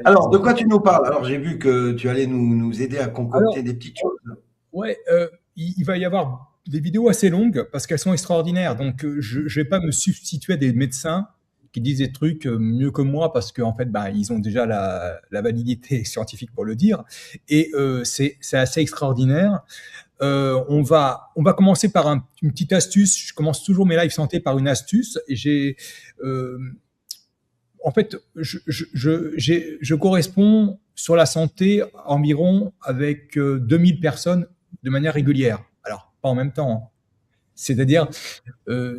Alors, de quoi tu nous parles? Alors, j'ai vu que tu allais nous aider à concocter Alors, des petites choses. ouais, il va y avoir des vidéos assez longues parce qu'elles sont extraordinaires. Donc, je ne vais pas me substituer à des médecins qui disent des trucs mieux que moi parce qu'en fait, bah, ils ont déjà la validité scientifique pour le dire. Et c'est assez extraordinaire. On va commencer par une petite astuce. Je commence toujours mes lives santé par une astuce. Et euh, en fait, je corresponds sur la santé environ avec 2000 personnes de manière régulière. Alors, pas en même temps, hein. C'est-à-dire,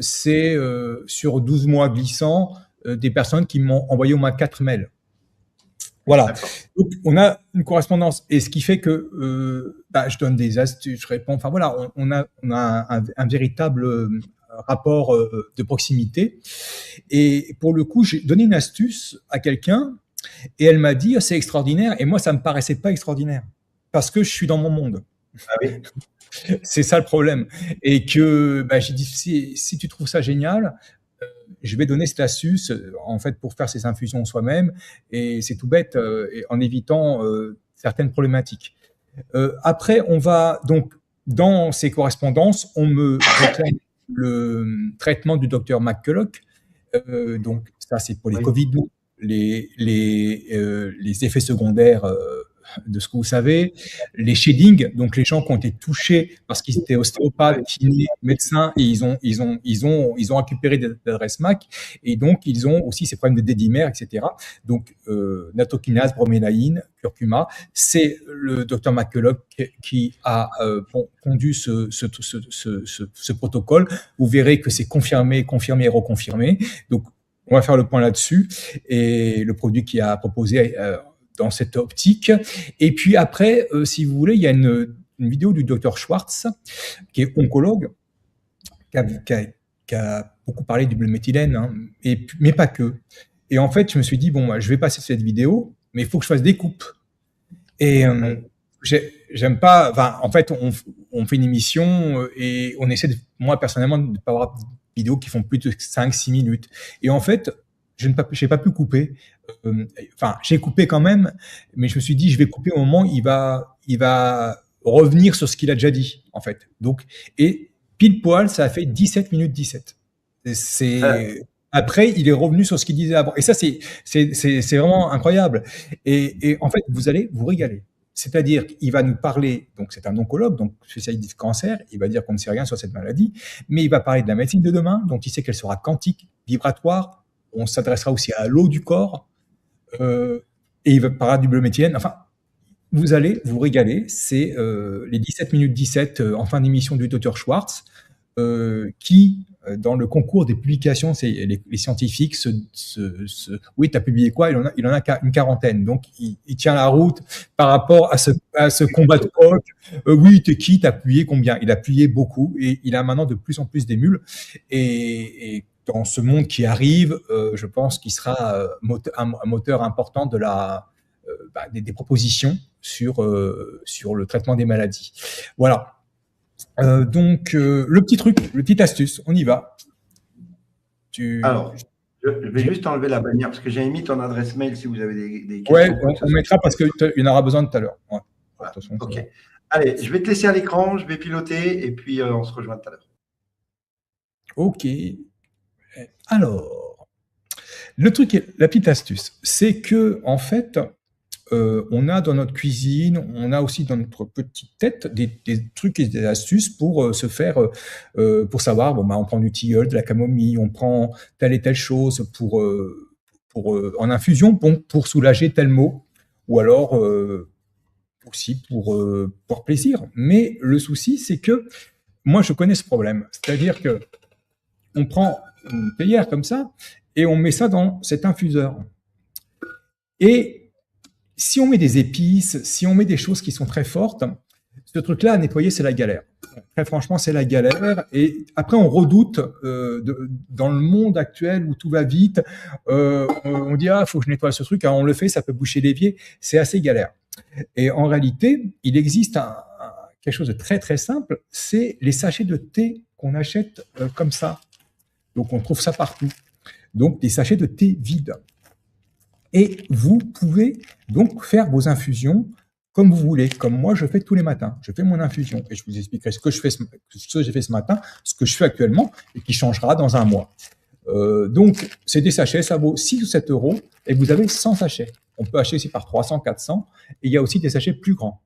c'est sur 12 mois glissants, des personnes qui m'ont envoyé au moins 4 mails. Voilà. Donc, on a une correspondance. Et ce qui fait que bah, je donne des astuces, je réponds. Enfin, voilà, on a un véritable rapport de proximité. Et pour le coup, j'ai donné une astuce à quelqu'un et elle m'a dit, oh, c'est extraordinaire. Et moi, ça me paraissait pas extraordinaire parce que je suis dans mon monde. Ah oui. C'est ça le problème. Et que bah, j'ai dit, si tu trouves ça génial, je vais donner cette astuce en fait pour faire ces infusions soi-même. Et c'est tout bête, en évitant certaines problématiques. Après, on va donc dans ces correspondances, on me réclame le traitement du docteur McCulloch. Donc ça, c'est pour les Oui. Covid, les effets secondaires de ce que vous savez, les shadings, donc les gens qui ont été touchés parce qu'ils étaient ostéopathes, kinés, médecins, et ils ont récupéré des adresses MAC, et donc ils ont aussi ces problèmes de dédimère, etc. Donc nattokinase, bromélaïne, curcuma, c'est le docteur McCulloch qui a conduit ce protocole. Vous verrez que c'est confirmé, confirmé et reconfirmé. Donc on va faire le point là-dessus et le produit qui a proposé dans cette optique. Et puis après, si vous voulez, il y a une vidéo du docteur Schwartz, qui est oncologue, qui a beaucoup parlé du bleuméthylène, hein, mais pas que. Et en fait, je me suis dit, bon, je vais passer cette vidéo, mais il faut que je fasse des coupes. Et j'aime pas. Enfin, en fait, on fait une émission et on essaie, moi personnellement, de ne pas avoir de vidéos qui font plus de 5-6 minutes. Et en fait, je n'ai pas pu couper. Enfin, j'ai coupé quand même, mais je me suis dit, je vais couper au moment où il va revenir sur ce qu'il a déjà dit, en fait. Donc, et pile poil, ça a fait 17 minutes 17. Après, il est revenu sur ce qu'il disait avant. Et ça, c'est vraiment incroyable. Et en fait, vous allez vous régaler. C'est-à-dire qu'il va nous parler, donc c'est un oncologue, donc spécialiste du cancer, il va dire qu'on ne sait rien sur cette maladie, mais il va parler de la médecine de demain, donc il sait qu'elle sera quantique, vibratoire, on s'adressera aussi à l'eau du corps, et il va parler du bleuméthylène. Enfin, vous allez vous régaler. C'est les 17 minutes 17 en fin d'émission du Dr Schwartz, qui, dans le concours des publications, c'est les scientifiques oui, tu as publié quoi? Il en a une quarantaine. Donc, il tient la route par rapport à ce combat de coq. Oui, t'es qui? T'as publié combien? Il a publié beaucoup et il a maintenant de plus en plus d'émules. Et dans ce monde qui arrive, je pense qu'il sera un moteur important de des propositions sur le traitement des maladies. Voilà. Donc, le petit truc, le petit astuce, on y va. Alors, je vais juste enlever la bannière parce que j'ai mis ton adresse mail si vous avez des questions. Ouais, on mettra parce qu'il y en aura besoin tout à l'heure. Ouais. Voilà. Ok. Allez, je vais te laisser à l'écran, je vais piloter et puis on se rejoint tout à l'heure. Ok. Alors, le truc, la petite astuce, c'est que en fait, on a dans notre cuisine, on a aussi dans notre petite tête des trucs et des astuces pour se faire, pour savoir, bon, bah, on prend du tilleul, de la camomille, on prend telle et telle chose en infusion pour soulager tel mot, ou alors aussi pour plaisir. Mais le souci, c'est que moi, je connais ce problème. C'est-à-dire que on prend une théière comme ça et on met ça dans cet infuseur. Et si on met des épices, si on met des choses qui sont très fortes, ce truc-là à nettoyer, c'est la galère. Très franchement, c'est la galère. Et après, on redoute dans le monde actuel où tout va vite. On dit ah, faut que je nettoie ce truc. Alors on le fait, ça peut boucher l'évier. C'est assez galère. Et en réalité, il existe quelque chose de très très simple. C'est les sachets de thé qu'on achète comme ça. Donc on trouve ça partout. Donc des sachets de thé vides. Et vous pouvez donc faire vos infusions comme vous voulez, comme moi je fais tous les matins. Je fais mon infusion et je vous expliquerai ce que j'ai fait ce matin, ce que je fais actuellement et qui changera dans un mois. Donc, c'est des sachets, ça vaut 6 ou 7 euros et vous avez 100 sachets. On peut acheter aussi par 300, 400 et il y a aussi des sachets plus grands.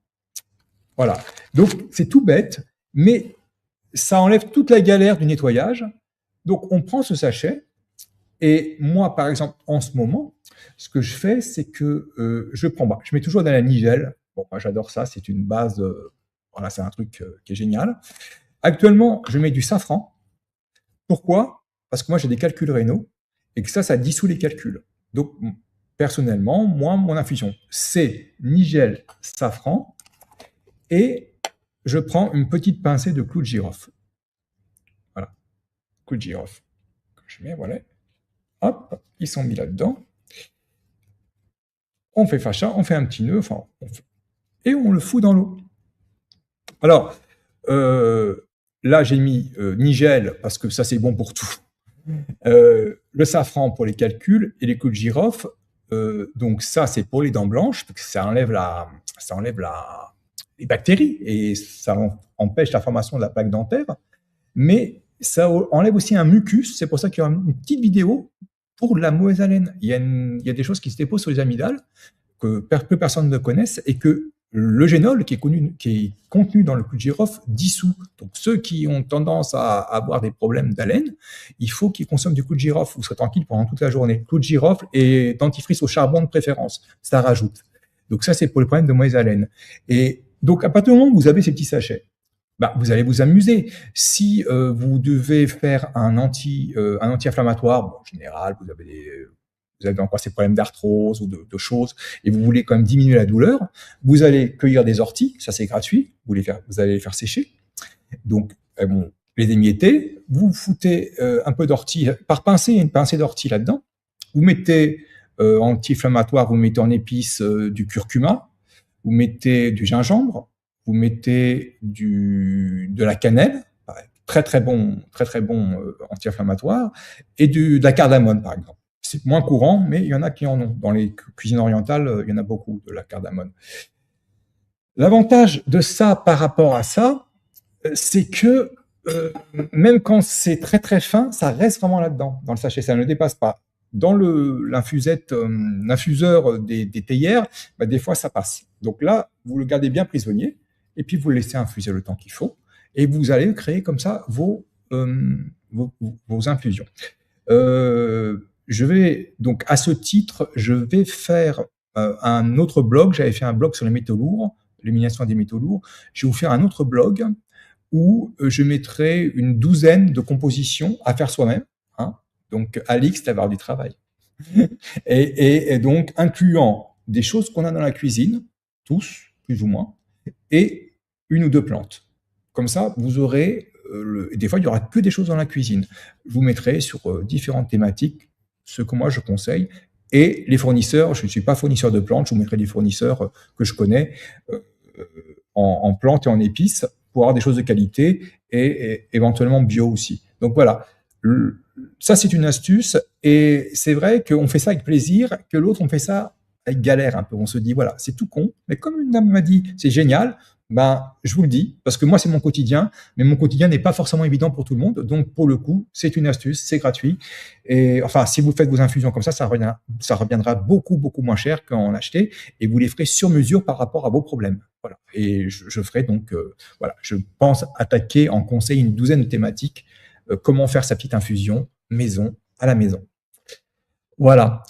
Voilà. Donc, c'est tout bête, mais ça enlève toute la galère du nettoyage. Donc, on prend ce sachet et moi, par exemple, en ce moment, ce que je fais, c'est que je mets toujours dans la nigelle. Bon, moi, j'adore ça, c'est une base, voilà, c'est un truc qui est génial. Actuellement, je mets du safran. Pourquoi? Parce que moi, j'ai des calculs rénaux et que ça dissout les calculs. Donc, personnellement, moi, mon infusion, c'est nigelle, safran et je prends une petite pincée de clou de girofle. Voilà, clou de girofle. Je mets, voilà. Hop, ils sont mis là-dedans. On fait facha, on fait un petit nœud, enfin, et on le fout dans l'eau. Alors, là, j'ai mis nigelle parce que ça, c'est bon pour tout. Le safran pour les calculs et les clous de girofle. Donc ça, c'est pour les dents blanches parce que ça enlève les bactéries et ça empêche la formation de la plaque dentaire. Mais ça enlève aussi un mucus. C'est pour ça qu'il y a une petite vidéo pour la mauvaise haleine. Il y a des choses qui se déposent sur les amygdales que peu personne ne connaisse et que le génol qui est contenu dans le clou de girofle dissout. Donc ceux qui ont tendance à avoir des problèmes d'haleine, il faut qu'ils consomment du clou de girofle. Vous serez tranquille pendant toute la journée. Clou de girofle et dentifrice au charbon de préférence. Ça rajoute. Donc ça, c'est pour les problèmes de mauvaise haleine. Et donc à partir du moment où vous avez ces petits sachets, vous allez vous amuser. Si vous devez faire un anti-inflammatoire, en général, vous avez encore ces problèmes d'arthrose ou de choses, et vous voulez quand même diminuer la douleur, vous allez cueillir des orties, ça c'est gratuit, vous allez les faire sécher. Donc, les émietter, vous foutez un peu d'ortie, par pincée, une pincée d'ortie là-dedans, vous mettez anti-inflammatoire, vous mettez en épices du curcuma, vous mettez du gingembre, vous mettez de la cannelle, très très bon anti-inflammatoire, et de la cardamone par exemple. C'est moins courant, mais il y en a qui en ont. Dans les cuisines orientales, il y en a beaucoup de la cardamone. L'avantage de ça par rapport à ça, c'est que même quand c'est très très fin, ça reste vraiment là-dedans, dans le sachet, ça ne dépasse pas. Dans l'infuseur des théières, des fois ça passe. Donc là, vous le gardez bien prisonnier, et puis vous le laissez infuser le temps qu'il faut, et vous allez créer comme ça vos infusions. Je vais donc à ce titre, je vais faire un autre blog. J'avais fait un blog sur les métaux lourds, l'élimination des métaux lourds. Je vais vous faire un autre blog où je mettrai une douzaine de compositions à faire soi-même. Hein. Donc Alix, tu vas avoir du travail. et donc incluant des choses qu'on a dans la cuisine, tous, plus ou moins, et une ou deux plantes. Comme ça, vous aurez des fois, il n'y aura que des choses dans la cuisine. Je vous mettrai sur différentes thématiques ce que moi je conseille. Et les fournisseurs, je ne suis pas fournisseur de plantes, je vous mettrai des fournisseurs que je connais en plantes et en épices pour avoir des choses de qualité et éventuellement bio aussi. Donc voilà, ça c'est une astuce et c'est vrai qu'on fait ça avec plaisir, que l'autre on fait ça avec galère un peu. On se dit voilà, c'est tout con, mais comme une dame m'a dit, c'est génial. Je vous le dis, parce que moi, c'est mon quotidien, mais mon quotidien n'est pas forcément évident pour tout le monde. Donc, pour le coup, c'est une astuce, c'est gratuit. Et enfin, si vous faites vos infusions comme ça reviendra beaucoup, beaucoup moins cher qu'en en acheter et vous les ferez sur mesure par rapport à vos problèmes. Voilà. Et je ferai donc, voilà, je pense attaquer en conseil une douzaine de thématiques. Comment faire sa petite infusion maison, à la maison. Voilà.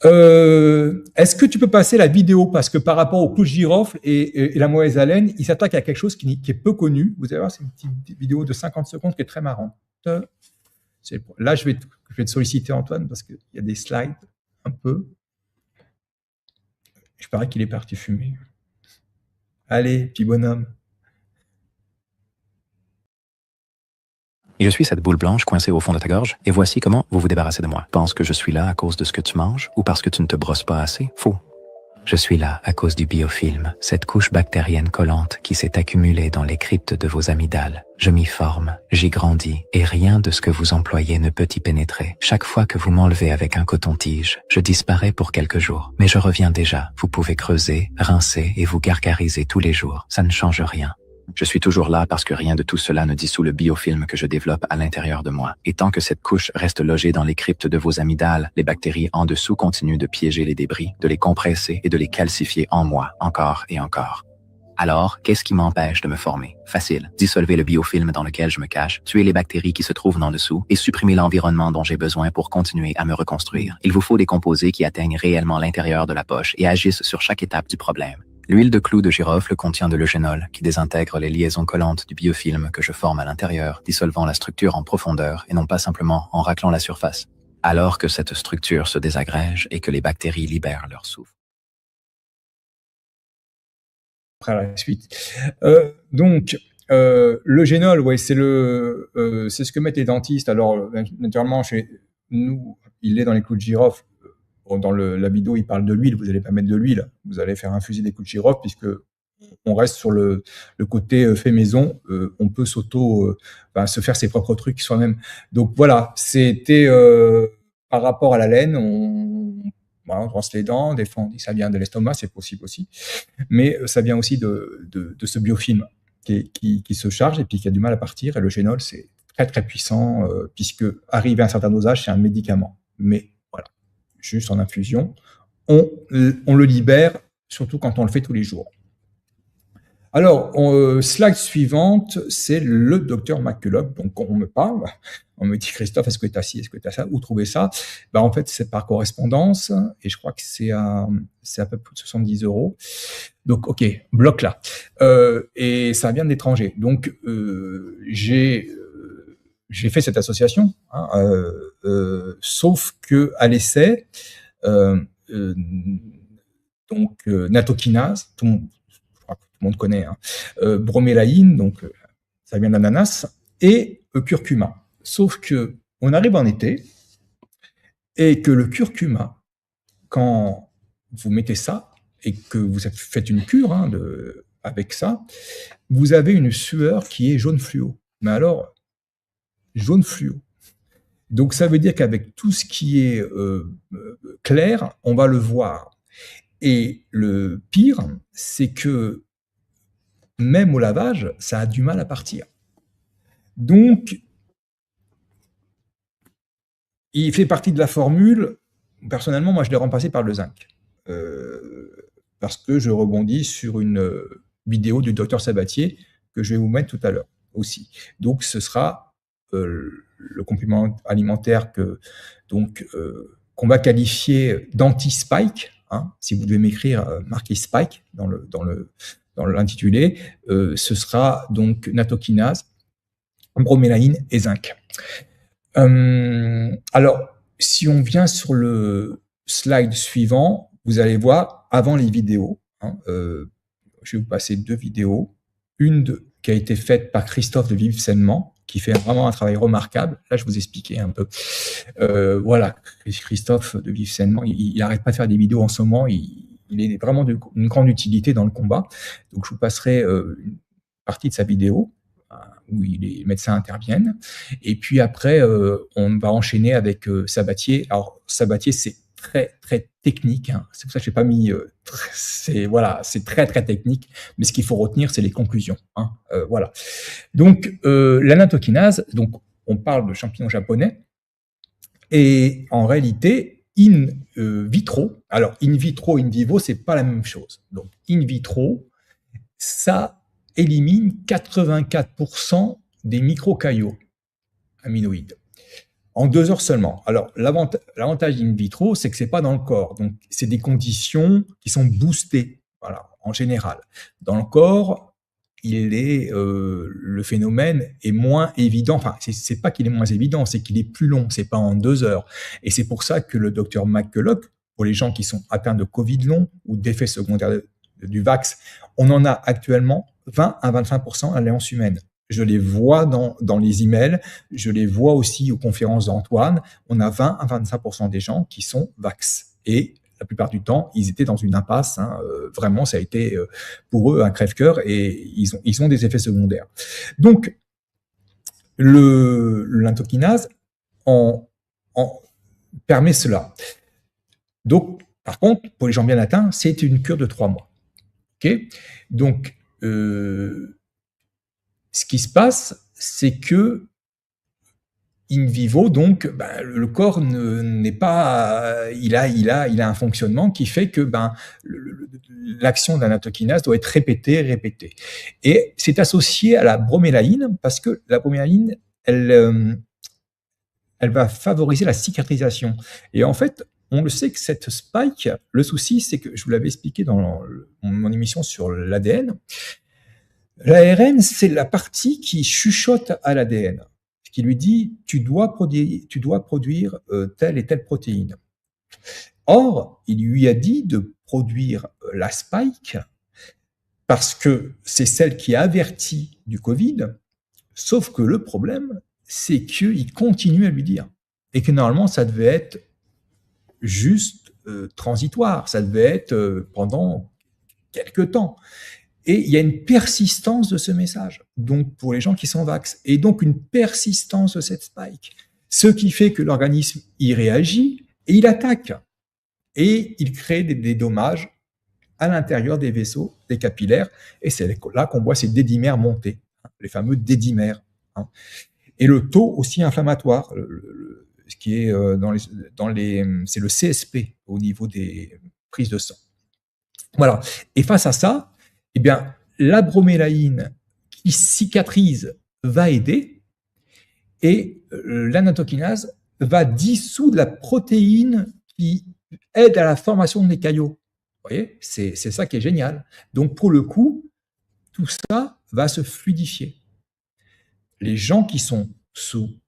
Est-ce que tu peux passer la vidéo parce que par rapport au clou de girofle et la mauvaise haleine, il s'attaque à quelque chose qui est peu connu. Vous allez voir, c'est une petite vidéo de 50 secondes qui est très marrante. Là, je vais te solliciter Antoine parce qu'il y a des slides un peu. Je parie qu'il est parti fumer. Allez, petit bonhomme. Et je suis cette boule blanche coincée au fond de ta gorge, et voici comment vous vous débarrassez de moi. Pense que je suis là à cause de ce que tu manges, ou parce que tu ne te brosses pas assez? Faux. Je suis là à cause du biofilm, cette couche bactérienne collante qui s'est accumulée dans les cryptes de vos amygdales. Je m'y forme, j'y grandis, et rien de ce que vous employez ne peut y pénétrer. Chaque fois que vous m'enlevez avec un coton-tige, je disparais pour quelques jours. Mais je reviens déjà. Vous pouvez creuser, rincer et vous gargariser tous les jours. Ça ne change rien. Je suis toujours là parce que rien de tout cela ne dissout le biofilm que je développe à l'intérieur de moi. Et tant que cette couche reste logée dans les cryptes de vos amygdales, les bactéries en dessous continuent de piéger les débris, de les compresser et de les calcifier en moi, encore et encore. Alors, qu'est-ce qui m'empêche de me former? Facile. Dissolver le biofilm dans lequel je me cache, tuer les bactéries qui se trouvent en dessous et supprimer l'environnement dont j'ai besoin pour continuer à me reconstruire. Il vous faut des composés qui atteignent réellement l'intérieur de la poche et agissent sur chaque étape du problème. L'huile de clou de girofle contient de l'eugénol qui désintègre les liaisons collantes du biofilm que je forme à l'intérieur, dissolvant la structure en profondeur et non pas simplement en raclant la surface, alors que cette structure se désagrège et que les bactéries libèrent leur souffle. Après la suite. L'eugénol, ouais, c'est ce que mettent les dentistes. Alors, naturellement, chez nous, il est dans les clous de girofle. Dans la vidéo, il parle de l'huile. Vous n'allez pas mettre de l'huile. Vous allez faire infuser des clous de girofle puisque on reste sur le côté fait maison. On peut se faire ses propres trucs soi-même. Donc voilà, c'était par rapport à la laine. On brosse les dents. Des fois, on dit que ça vient de l'estomac, c'est possible aussi. Mais ça vient aussi de ce biofilm qui se charge et puis qui a du mal à partir. Et le génol, c'est très très puissant puisque arrivé à un certain dosage, c'est un médicament. Mais voilà, juste en infusion, on le libère, surtout quand on le fait tous les jours. Alors, slide suivante, c'est le docteur McCulloch. Donc, on me parle, on me dit, Christophe, est-ce que tu as ci, est-ce que tu as ça, où trouver ça? En fait, c'est par correspondance, et je crois que c'est à peu près 70 €. Donc, ok, bloc là. Et ça vient de l'étranger. Donc, j'ai fait cette association, sauf que à l'essai, natokinase, tout le monde connaît, bromélaïne, donc ça vient d'ananas, et curcuma. Sauf que on arrive en été et que le curcuma, quand vous mettez ça et que vous faites une cure avec ça, vous avez une sueur qui est jaune fluo. Mais alors, jaune fluo. Donc ça veut dire qu'avec tout ce qui est clair, on va le voir. Et le pire, c'est que même au lavage, ça a du mal à partir. Donc, il fait partie de la formule. Personnellement, moi, je l'ai remplacé par le zinc. Parce que je rebondis sur une vidéo du docteur Sabatier que je vais vous mettre tout à l'heure aussi. Donc, ce sera le complément alimentaire qu'on va qualifier d'anti-spike. Si vous devez m'écrire, marquez spike dans l'intitulé, ce sera donc natokinase, bromélaïne et zinc. Alors, si on vient sur le slide suivant, vous allez voir avant les vidéos. Je vais vous passer 2 vidéos. Une qui a été faite par Christophe de Vive Sainement, qui fait vraiment un travail remarquable. Là, je vous expliquais un peu. Voilà, Christophe de Vive Sainement, il n'arrête pas de faire des vidéos en ce moment. Il est vraiment d'une grande utilité dans le combat. Donc, je vous passerai une partie de sa vidéo où les médecins interviennent. Et puis après, on va enchaîner avec Sabatier. Alors, Sabatier, c'est très, très technique. C'est pour ça que je n'ai pas mis... c'est très, très technique. Mais ce qu'il faut retenir, c'est les conclusions. Voilà. Donc, la natokinase, donc, on parle de champignons japonais. Et en réalité, in vitro, alors in vitro, in vivo, c'est pas la même chose. Donc, in vitro, ça élimine 84% des microcaillots aminoïdes en 2 heures seulement. Alors, l'avantage in vitro, c'est que c'est pas dans le corps. Donc, c'est des conditions qui sont boostées, voilà, en général. Dans le corps, le phénomène est moins évident. Enfin, c'est pas qu'il est moins évident, c'est qu'il est plus long. C'est pas en 2 heures. Et c'est pour ça que le docteur McCulloch, pour les gens qui sont atteints de Covid long ou d'effets secondaires du vax, on en a actuellement 20 à 25% à l'alliance humaine. je les vois dans les emails, je les vois aussi aux conférences d'Antoine. On a 20 à 25% des gens qui sont vax. Et la plupart du temps, ils étaient dans une impasse. Vraiment, ça a été pour eux un crève-cœur et ils ont des effets secondaires. Donc, l'intokinase permet cela. Donc, par contre, pour les gens bien atteints, c'est une cure de 3 mois. Okay. Donc, ce qui se passe, c'est que in vivo, donc, le corps n'est pas, il a un fonctionnement qui fait que l'action d'un natokinase doit être répétée. Et c'est associé à la bromélaïne parce que la bromélaïne, elle va favoriser la cicatrisation. Et en fait, on le sait que cette spike, le souci, c'est que, je vous l'avais expliqué dans mon émission sur l'ADN, l'ARN, c'est la partie qui chuchote à l'ADN, qui lui dit tu dois produire telle et telle protéine. Or, il lui a dit de produire la spike parce que c'est celle qui avertit du Covid, sauf que le problème, c'est qu'il continue à lui dire. Et que normalement, ça devait être juste transitoire, ça devait être pendant quelques temps. Et il y a une persistance de ce message, donc pour les gens qui sont vax, et donc une persistance de cette spike, ce qui fait que l'organisme y réagit et il attaque, et il crée des dommages à l'intérieur des vaisseaux, des capillaires, et c'est là qu'on voit ces dédimères monter, les fameux dédimères. Et le taux aussi inflammatoire, ce qui est c'est le CSP au niveau des prises de sang. Voilà. Et face à ça, eh bien, la bromélaïne qui cicatrise va aider et l'anatokinase va dissoudre la protéine qui aide à la formation des caillots. Vous voyez, c'est ça qui est génial. Donc, pour le coup, tout ça va se fluidifier. Les gens qui sont sous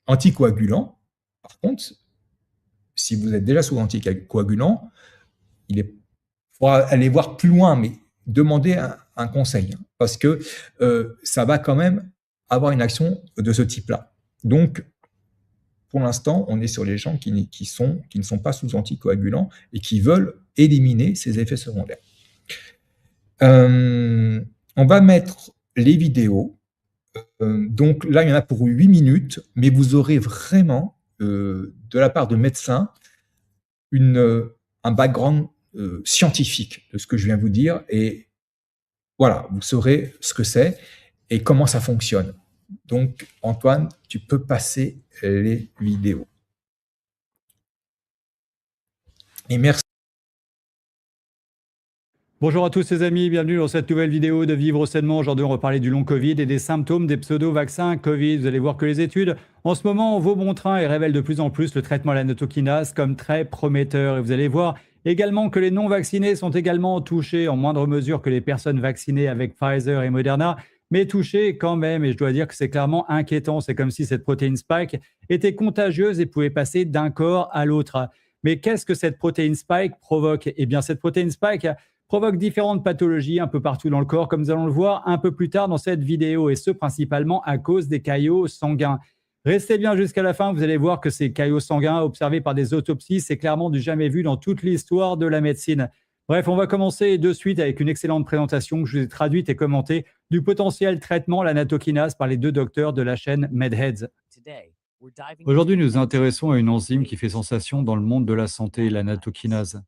anticoagulants, par contre, si vous êtes déjà sous anticoagulants, il faudra aller voir plus loin, mais demandez un conseil, parce que ça va quand même avoir une action de ce type-là. Donc, pour l'instant, on est sur les gens qui ne sont pas sous anticoagulants et qui veulent éliminer ces effets secondaires. On va mettre les vidéos. Donc là, il y en a pour 8 minutes, mais vous aurez vraiment, de la part de médecins, un background scientifique de ce que je viens de vous dire. Et voilà, vous saurez ce que c'est et comment ça fonctionne. Donc, Antoine, tu peux passer les vidéos. Et merci. Bonjour à tous les amis, bienvenue dans cette nouvelle vidéo de Vivre sainement. Aujourd'hui, on va parler du long Covid et des symptômes des pseudo-vaccins Covid. Vous allez voir que les études, en ce moment, vont bon train et révèlent de plus en plus le traitement à la natokinase comme très prometteur. Et vous allez voir également que les non-vaccinés sont également touchés en moindre mesure que les personnes vaccinées avec Pfizer et Moderna, mais touchés quand même. Et je dois dire que c'est clairement inquiétant. C'est comme si cette protéine spike était contagieuse et pouvait passer d'un corps à l'autre. Mais qu'est-ce que cette protéine spike provoque? Eh bien, cette protéine spike provoque différentes pathologies un peu partout dans le corps, comme nous allons le voir un peu plus tard dans cette vidéo, et ce principalement à cause des caillots sanguins. Restez bien jusqu'à la fin, vous allez voir que ces caillots sanguins observés par des autopsies, c'est clairement du jamais vu dans toute l'histoire de la médecine. Bref, on va commencer de suite avec une excellente présentation que je vous ai traduite et commentée du potentiel traitement à la natokinase par les 2 docteurs de la chaîne MedHeads. Aujourd'hui, nous nous intéressons à une enzyme qui fait sensation dans le monde de la santé, la natokinase.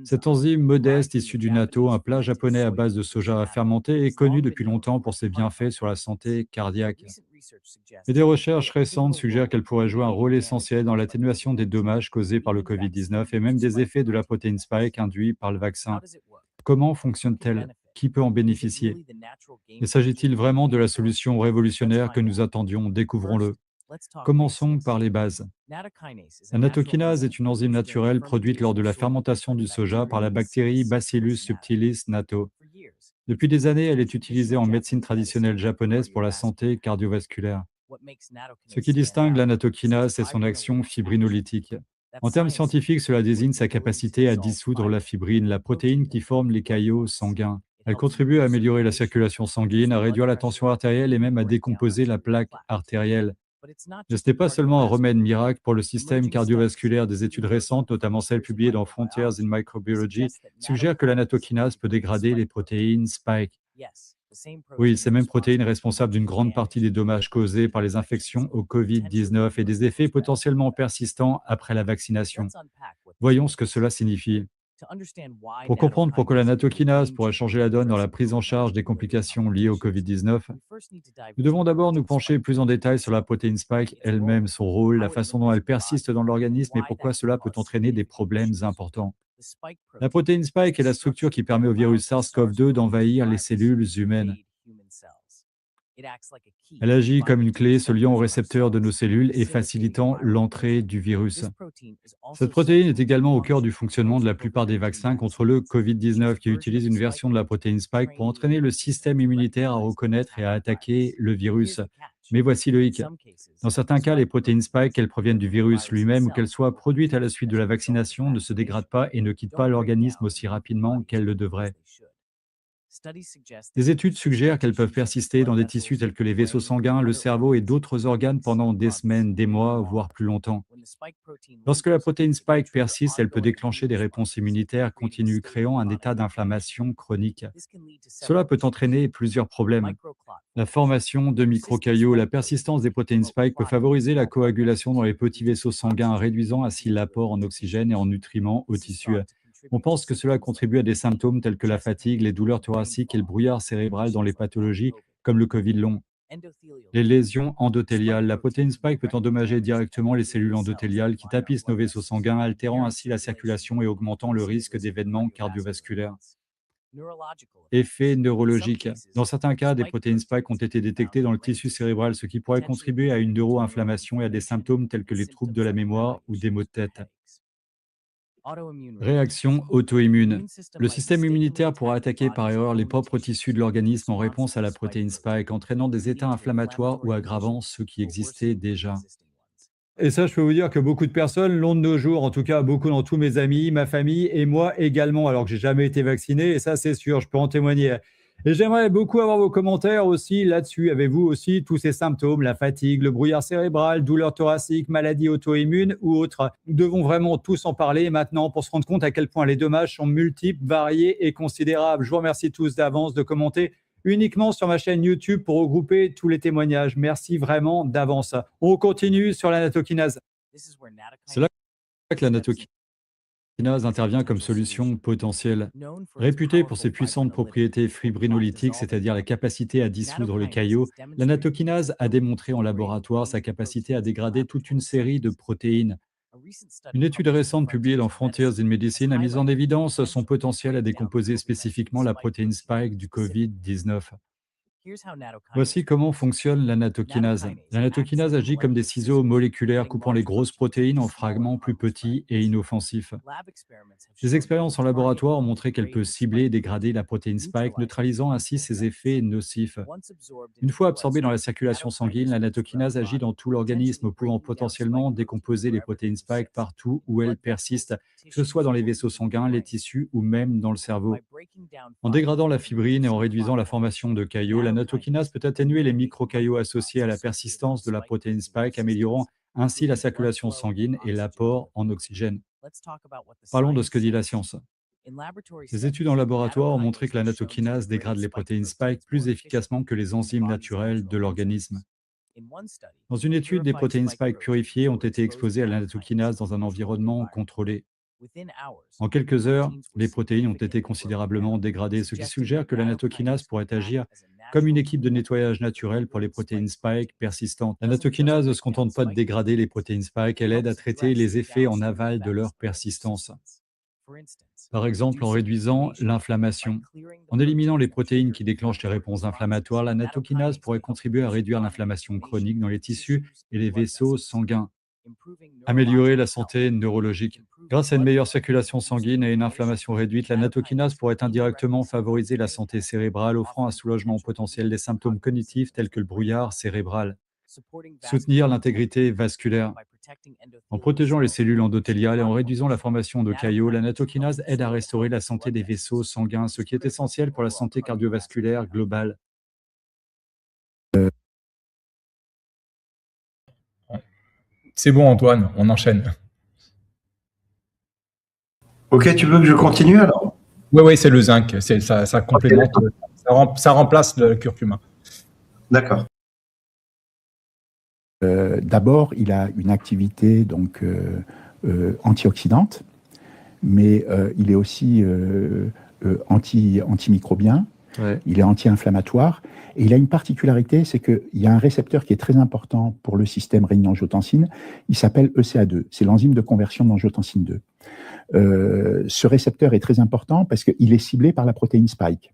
Cette enzyme modeste issue du natto, un plat japonais à base de soja fermenté, est connue depuis longtemps pour ses bienfaits sur la santé cardiaque. Et des recherches récentes suggèrent qu'elle pourrait jouer un rôle essentiel dans l'atténuation des dommages causés par le Covid-19 et même des effets de la protéine spike induits par le vaccin. Comment fonctionne-t-elle? Qui peut en bénéficier? Et s'agit-il vraiment de la solution révolutionnaire que nous attendions? Découvrons-le. Commençons par les bases. La natokinase est une enzyme naturelle produite lors de la fermentation du soja par la bactérie Bacillus subtilis natto. Depuis des années, elle est utilisée en médecine traditionnelle japonaise pour la santé cardiovasculaire. Ce qui distingue la natokinase, c'est son action fibrinolytique. En termes scientifiques, cela désigne sa capacité à dissoudre la fibrine, la protéine qui forme les caillots sanguins. Elle contribue à améliorer la circulation sanguine, à réduire la tension artérielle et même à décomposer la plaque artérielle. Mais ce n'est pas seulement un remède miracle pour le système cardiovasculaire. Des études récentes, notamment celles publiées dans Frontiers in Microbiology, suggèrent que la nattokinase peut dégrader les protéines spike. Oui, ces mêmes protéines responsables d'une grande partie des dommages causés par les infections au Covid-19 et des effets potentiellement persistants après la vaccination. Voyons ce que cela signifie. Pour comprendre pourquoi la nattokinase pourrait changer la donne dans la prise en charge des complications liées au Covid-19, nous devons d'abord nous pencher plus en détail sur la protéine spike elle-même, son rôle, la façon dont elle persiste dans l'organisme et pourquoi cela peut entraîner des problèmes importants. La protéine spike est la structure qui permet au virus SARS-CoV-2 d'envahir les cellules humaines. Elle agit comme une clé se liant aux récepteurs de nos cellules et facilitant l'entrée du virus. Cette protéine est également au cœur du fonctionnement de la plupart des vaccins contre le Covid-19 qui utilisent une version de la protéine spike pour entraîner le système immunitaire à reconnaître et à attaquer le virus. Mais voici le hic. Dans certains cas, les protéines spike, qu'elles proviennent du virus lui-même ou qu'elles soient produites à la suite de la vaccination, ne se dégradent pas et ne quittent pas l'organisme aussi rapidement qu'elles le devraient. Des études suggèrent qu'elles peuvent persister dans des tissus tels que les vaisseaux sanguins, le cerveau et d'autres organes pendant des semaines, des mois, voire plus longtemps. Lorsque la protéine spike persiste, elle peut déclencher des réponses immunitaires continues, créant un état d'inflammation chronique. Cela peut entraîner plusieurs problèmes. La formation de microcaillots, la persistance des protéines spike peut favoriser la coagulation dans les petits vaisseaux sanguins, réduisant ainsi l'apport en oxygène et en nutriments aux tissus. On pense que cela contribue à des symptômes tels que la fatigue, les douleurs thoraciques et le brouillard cérébral dans les pathologies comme le Covid long. Les lésions endothéliales. La protéine spike peut endommager directement les cellules endothéliales qui tapissent nos vaisseaux sanguins, altérant ainsi la circulation et augmentant le risque d'événements cardiovasculaires. Effets neurologiques. Dans certains cas, des protéines spike ont été détectées dans le tissu cérébral, ce qui pourrait contribuer à une neuroinflammation et à des symptômes tels que les troubles de la mémoire ou des maux de tête. Réaction auto-immune. Le système immunitaire pourra attaquer par erreur les propres tissus de l'organisme en réponse à la protéine spike, entraînant des états inflammatoires ou aggravant ceux qui existaient déjà. Et ça, je peux vous dire que beaucoup de personnes l'ont de nos jours, en tout cas beaucoup dans tous mes amis, ma famille et moi également, alors que j'ai jamais été vacciné, et ça c'est sûr, je peux en témoigner. Et j'aimerais beaucoup avoir vos commentaires aussi là-dessus. Avez-vous aussi tous ces symptômes, la fatigue, le brouillard cérébral, douleurs thoraciques, maladies auto-immunes ou autres? Nous devons vraiment tous en parler maintenant pour se rendre compte à quel point les dommages sont multiples, variés et considérables. Je vous remercie tous d'avance de commenter uniquement sur ma chaîne YouTube pour regrouper tous les témoignages. Merci vraiment d'avance. On continue sur la nattokinase. C'est là que la nattokinase intervient comme solution potentielle. Réputée pour ses puissantes propriétés fibrinolytiques, c'est-à-dire la capacité à dissoudre les caillots, la nattokinase a démontré en laboratoire sa capacité à dégrader toute une série de protéines. Une étude récente publiée dans Frontiers in Medicine a mis en évidence son potentiel à décomposer spécifiquement la protéine spike du Covid-19. Voici comment fonctionne la nattokinase. La nattokinase agit comme des ciseaux moléculaires coupant les grosses protéines en fragments plus petits et inoffensifs. Des expériences en laboratoire ont montré qu'elle peut cibler et dégrader la protéine spike, neutralisant ainsi ses effets nocifs. Une fois absorbée dans la circulation sanguine, la nattokinase agit dans tout l'organisme, pouvant potentiellement décomposer les protéines spike partout où elles persistent, que ce soit dans les vaisseaux sanguins, les tissus ou même dans le cerveau. En dégradant la fibrine et en réduisant la formation de caillots, la nattokinase peut atténuer les microcaillots associés à la persistance de la protéine spike, améliorant ainsi la circulation sanguine et l'apport en oxygène. Parlons de ce que dit la science. Ces études en laboratoire ont montré que la nattokinase dégrade les protéines spike plus efficacement que les enzymes naturelles de l'organisme. Dans une étude, des protéines spike purifiées ont été exposées à la nattokinase dans un environnement contrôlé. En quelques heures, les protéines ont été considérablement dégradées, ce qui suggère que la nattokinase pourrait agir comme une équipe de nettoyage naturel pour les protéines spike persistantes. La nattokinase ne se contente pas de dégrader les protéines spike, elle aide à traiter les effets en aval de leur persistance. Par exemple, en réduisant l'inflammation. En éliminant les protéines qui déclenchent les réponses inflammatoires, la nattokinase pourrait contribuer à réduire l'inflammation chronique dans les tissus et les vaisseaux sanguins. Améliorer la santé neurologique. Grâce à une meilleure circulation sanguine et une inflammation réduite, la nattokinase pourrait indirectement favoriser la santé cérébrale, offrant un soulagement potentiel des symptômes cognitifs tels que le brouillard cérébral. Soutenir l'intégrité vasculaire. En protégeant les cellules endothéliales et en réduisant la formation de caillots, la nattokinase aide à restaurer la santé des vaisseaux sanguins, ce qui est essentiel pour la santé cardiovasculaire globale. C'est bon, Antoine, on enchaîne. Ok, tu veux que je continue alors? Oui, c'est le zinc. Ça complémente, ça remplace le curcuma. D'accord. D'abord, il a une activité donc antioxydante, mais il est aussi antimicrobien, ouais. Il est anti-inflammatoire, et il a une particularité, c'est qu'il y a un récepteur qui est très important pour le système rénine-angiotensine, il s'appelle ECA2, c'est l'enzyme de conversion d'angiotensine 2. Ce récepteur est très important parce qu'il est ciblé par la protéine spike.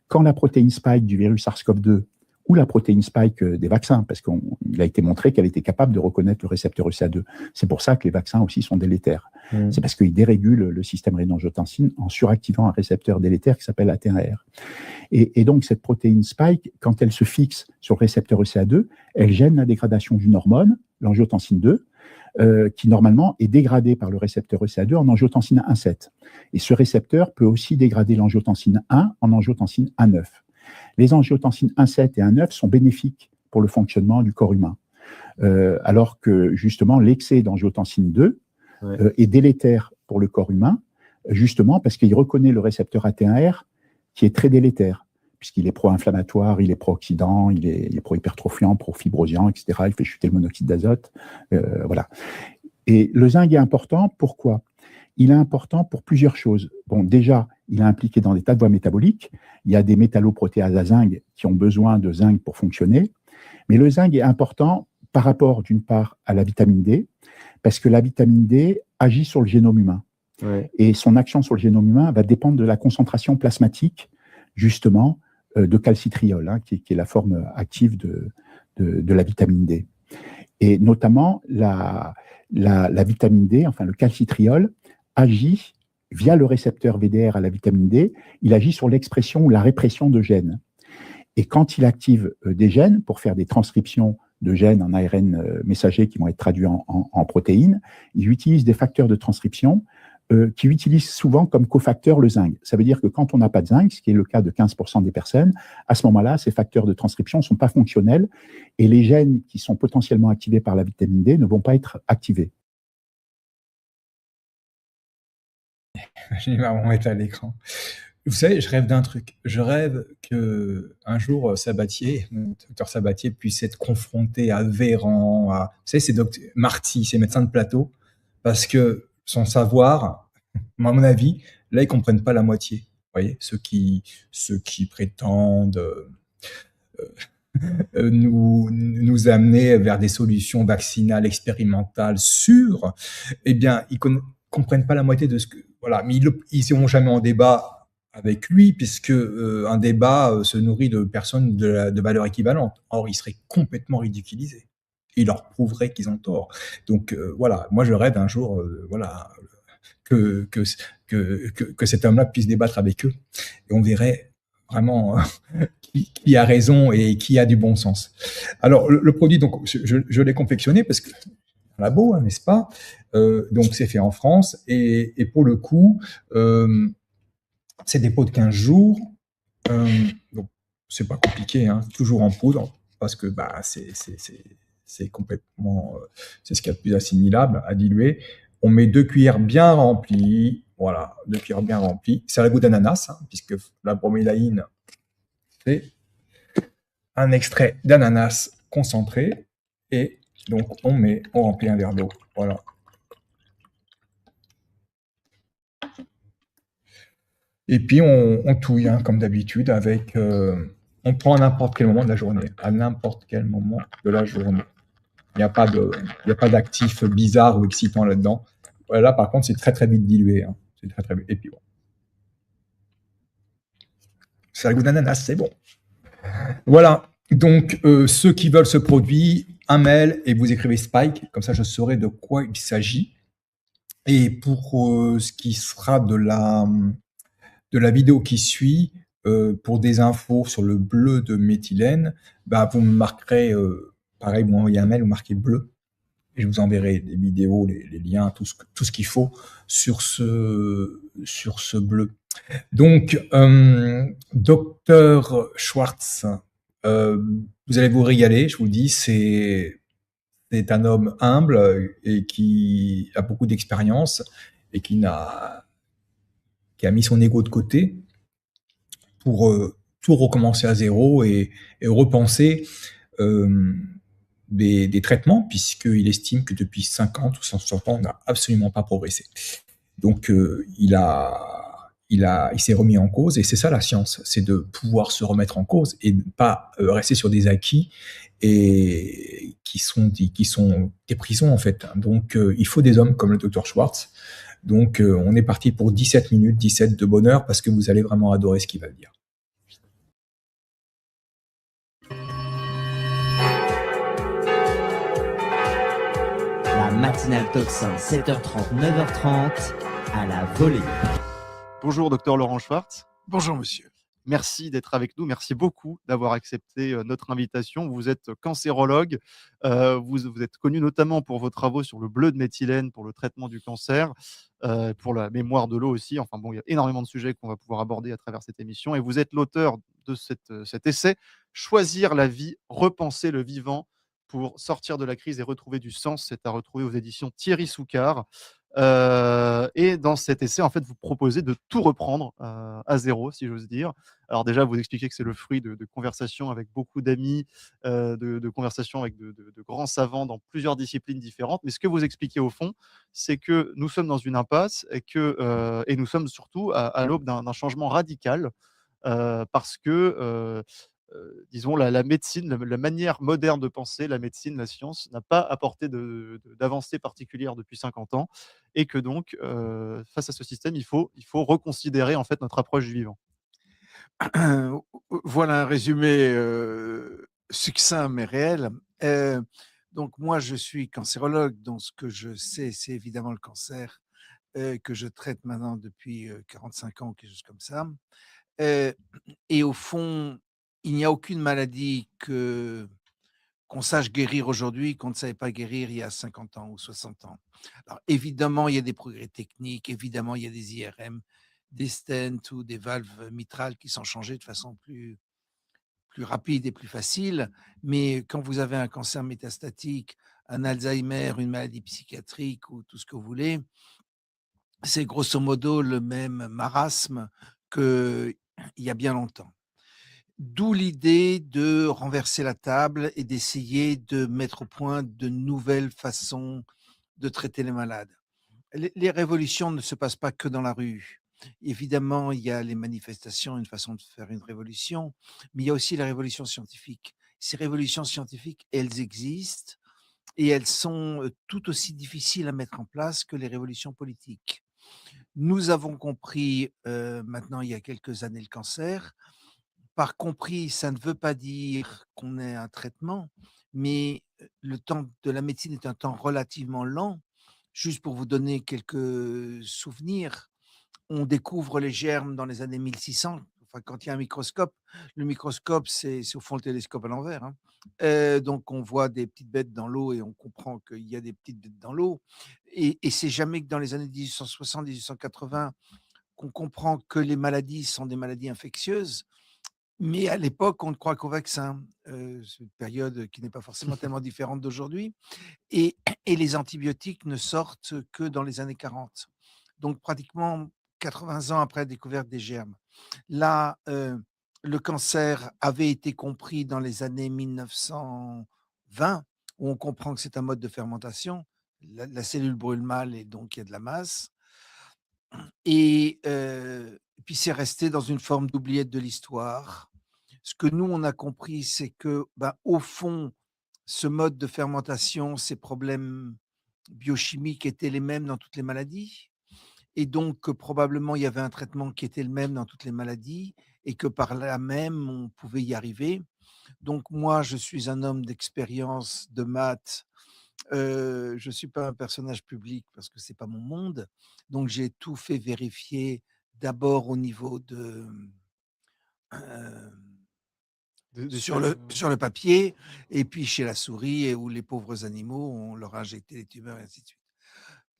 Quand la protéine spike du virus SARS-CoV-2 ou la protéine spike des vaccins, parce qu'il a été montré qu'elle était capable de reconnaître le récepteur ECA2. C'est pour ça que les vaccins aussi sont délétères. C'est parce qu'ils dérégulent le système rénine-angiotensine en suractivant un récepteur délétère qui s'appelle AT1R. Et donc, cette protéine spike, quand elle se fixe sur le récepteur ECA2, elle gêne la dégradation d'une hormone, l'angiotensine 2, qui normalement est dégradée par le récepteur ECA2 en angiotensine 1,7. Et ce récepteur peut aussi dégrader l'angiotensine 1 en angiotensine 1,9. Les angiotensines 1,7 et 1,9 sont bénéfiques pour le fonctionnement du corps humain, alors que justement l'excès d'angiotensine 2 est délétère pour le corps humain, justement parce qu'il reconnaît le récepteur AT1R qui est très délétère, puisqu'il est pro-inflammatoire, il est pro-oxydant, il est pro-hypertrophiant, pro-fibrosiant, etc. Il fait chuter le monoxyde d'azote. Voilà. Et le zinc est important, pourquoi ? Il est important pour plusieurs choses. Bon, déjà, il est impliqué dans des tas de voies métaboliques. Il y a des métalloprotéases à zinc qui ont besoin de zinc pour fonctionner. Mais le zinc est important par rapport, d'une part, à la vitamine D, parce que la vitamine D agit sur le génome humain. Ouais. Et son action sur le génome humain va dépendre de la concentration plasmatique, justement, de calcitriol, hein, qui est la forme active de la vitamine D. Et notamment, la vitamine D, enfin le calcitriol, agit via le récepteur VDR à la vitamine D, il agit sur l'expression ou la répression de gènes. Et quand il active des gènes pour faire des transcriptions de gènes en ARN messager qui vont être traduits en protéines, il utilise des facteurs de transcription qui utilisent souvent comme cofacteur le zinc. Ça veut dire que quand on n'a pas de zinc, ce qui est le cas de 15% des personnes, à ce moment-là, ces facteurs de transcription ne sont pas fonctionnels et les gènes qui sont potentiellement activés par la vitamine D ne vont pas être activés. Je vais vraiment mettre à l'écran. Vous savez, je rêve d'un truc. Je rêve qu'un jour, Sabatier, docteur Sabatier, puisse être confronté à Véran, à... Vous savez, c'est Marty, c'est médecin de plateau, parce que son savoir, à mon avis, là, ils ne comprennent pas la moitié. Vous voyez, ceux qui prétendent nous amener vers des solutions vaccinales, expérimentales, sûres, eh bien, ils ne comprennent pas la moitié de ce que... Voilà, mais ils n'iront jamais en débat avec lui, puisque un débat se nourrit de personnes de valeur équivalente. Or, il serait complètement ridiculisé. Il leur prouverait qu'ils ont tort. Donc voilà, moi je rêve un jour, voilà, que cet homme-là puisse débattre avec eux, et on verrait vraiment qui a raison et qui a du bon sens. Alors le produit, donc je l'ai confectionné parce que un labo, hein, n'est-ce pas? Donc c'est fait en France et pour le coup, c'est des pots de 15 jours. Donc c'est pas compliqué, hein, toujours en poudre parce que bah c'est complètement, c'est ce qu'il y a de plus assimilable à diluer. On met 2 cuillères bien remplies, voilà, 2 cuillères bien remplies. C'est à la goût d'ananas, hein, puisque la bromélaïne, c'est un extrait d'ananas concentré. Et donc, on remplit un verre d'eau, voilà. Et puis, on touille, hein, comme d'habitude, avec... on prend à n'importe quel moment de la journée, à n'importe quel moment de la journée. Il n'y a pas d'actif bizarre ou excitant là-dedans. Là, par contre, c'est très, très vite dilué. Hein. C'est très, très vite. Et puis, bon. C'est le goût d'ananas, c'est bon. Voilà. Donc, ceux qui veulent ce produit, un mail et vous écrivez Spike. Comme ça, je saurai de quoi il s'agit. Et pour ce qui sera de la vidéo qui suit, pour des infos sur le bleu de méthylène, bah, vous me marquerez pareil, vous m'envoyez un mail, vous marquez bleu, et je vous enverrai les vidéos, les liens, tout ce qu'il faut sur ce bleu. Donc, Docteur Schwartz, vous allez vous régaler, je vous le dis, c'est un homme humble et qui a beaucoup d'expérience et qui a mis son ego de côté pour tout recommencer à zéro et repenser des traitements, puisqu'il estime que depuis 50 ou 160 ans, on n'a absolument pas progressé. Donc, il s'est remis en cause, et c'est ça la science, c'est de pouvoir se remettre en cause et ne pas rester sur des acquis et qui sont des prisons en fait. Donc, il faut des hommes comme le Dr Schwartz. Donc, on est parti pour 17 minutes, 17 de bonheur, parce que vous allez vraiment adorer ce qu'il va dire. La matinale Tocsin, 7h30, 9h30, à la volée. Bonjour, docteur Laurent Schwartz. Bonjour, monsieur. Merci d'être avec nous. Merci beaucoup d'avoir accepté notre invitation. Vous êtes cancérologue. Vous êtes connu notamment pour vos travaux sur le bleu de méthylène pour le traitement du cancer, pour la mémoire de l'eau aussi. Enfin bon, il y a énormément de sujets qu'on va pouvoir aborder à travers cette émission. Et vous êtes l'auteur de cet essai « Choisir la vie, repenser le vivant pour sortir de la crise et retrouver du sens ». C'est à retrouver aux éditions Thierry Soucard. Et dans cet essai, en fait, vous proposez de tout reprendre à zéro, si j'ose dire. Alors déjà, vous expliquez que c'est le fruit de conversations avec beaucoup d'amis, de conversations avec de grands savants dans plusieurs disciplines différentes. Mais ce que vous expliquez au fond, c'est que nous sommes dans une impasse et nous sommes surtout à l'aube d'un changement radical parce que disons, la médecine, la manière moderne de penser, la médecine, la science, n'a pas apporté d'avancée particulière depuis 50 ans et que donc, face à ce système, il faut reconsidérer en fait notre approche du vivant. Voilà un résumé succinct mais réel. Donc moi, je suis cancérologue, donc ce que je sais, c'est évidemment le cancer que je traite maintenant depuis 45 ans, quelque chose comme ça. Et au fond, il n'y a aucune maladie qu'on sache guérir aujourd'hui qu'on ne savait pas guérir il y a 50 ans ou 60 ans. Alors évidemment, il y a des progrès techniques, évidemment, il y a des IRM, des stents ou des valves mitrales qui sont changées de façon plus rapide et plus facile, mais quand vous avez un cancer métastatique, un Alzheimer, une maladie psychiatrique ou tout ce que vous voulez, c'est grosso modo le même marasme qu'il y a bien longtemps. D'où l'idée de renverser la table et d'essayer de mettre au point de nouvelles façons de traiter les malades. Les révolutions ne se passent pas que dans la rue. Évidemment, il y a les manifestations, une façon de faire une révolution, mais il y a aussi la révolution scientifique. Ces révolutions scientifiques, elles existent et elles sont tout aussi difficiles à mettre en place que les révolutions politiques. Nous avons compris maintenant, il y a quelques années, le cancer. Par compris, ça ne veut pas dire qu'on ait un traitement, mais le temps de la médecine est un temps relativement lent. Juste pour vous donner quelques souvenirs, on découvre les germes dans les années 1600. Enfin, quand il y a un microscope, le microscope, c'est au fond le télescope à l'envers, hein. Donc on voit des petites bêtes dans l'eau et on comprend qu'il y a des petites bêtes dans l'eau. Et c'est jamais que dans les années 1860-1880 qu'on comprend que les maladies sont des maladies infectieuses. Mais à l'époque, on ne croit qu'au vaccin. C'est une période qui n'est pas forcément tellement différente d'aujourd'hui. Et les antibiotiques ne sortent que dans les années 40. Donc pratiquement 80 ans après la découverte des germes. Là, le cancer avait été compris dans les années 1920, où on comprend que c'est un mode de fermentation. La cellule brûle mal et donc il y a de la masse. Et puis c'est resté dans une forme d'oubliette de l'histoire. Ce que nous, on a compris, c'est que, ben, au fond, ce mode de fermentation, ces problèmes biochimiques étaient les mêmes dans toutes les maladies et donc que probablement il y avait un traitement qui était le même dans toutes les maladies et que par là même, on pouvait y arriver. Donc moi, je suis un homme d'expérience, de maths, je ne suis pas un personnage public parce que c'est pas mon monde, donc j'ai tout fait vérifier d'abord au niveau de, Des sur cellules, le papier, et puis chez la souris et où les pauvres animaux, on leur a injecté les tumeurs et ainsi de suite.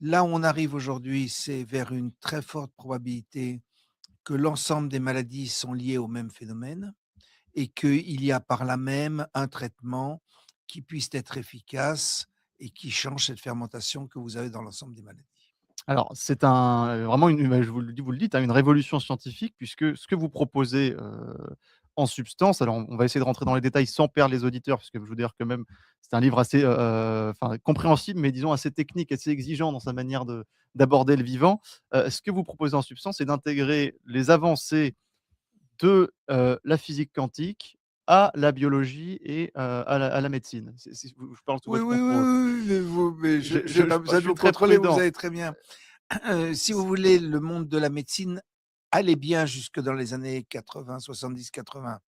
Là où on arrive aujourd'hui, c'est vers une très forte probabilité que l'ensemble des maladies sont liées au même phénomène et qu'il y a par là même un traitement qui puisse être efficace et qui change cette fermentation que vous avez dans l'ensemble des maladies. Alors, c'est vraiment une bah, je vous le dites, hein, une révolution scientifique puisque ce que vous proposez, en substance, alors on va essayer de rentrer dans les détails sans perdre les auditeurs, parce que je veux dire que même c'est un livre assez, enfin compréhensible, mais disons assez technique, assez exigeant dans sa manière d'aborder le vivant. Ce que vous proposez en substance, c'est d'intégrer les avancées de, la physique quantique à la biologie et à la médecine. Je parle sous Oui, votre oui, oui, contrôle. oui, mais je n'ai pas Je besoin de suis vous très contrôler, vous prudent. savez très bien. Si vous voulez, le monde de la médecine allait bien jusque dans les années 80, 70, 80.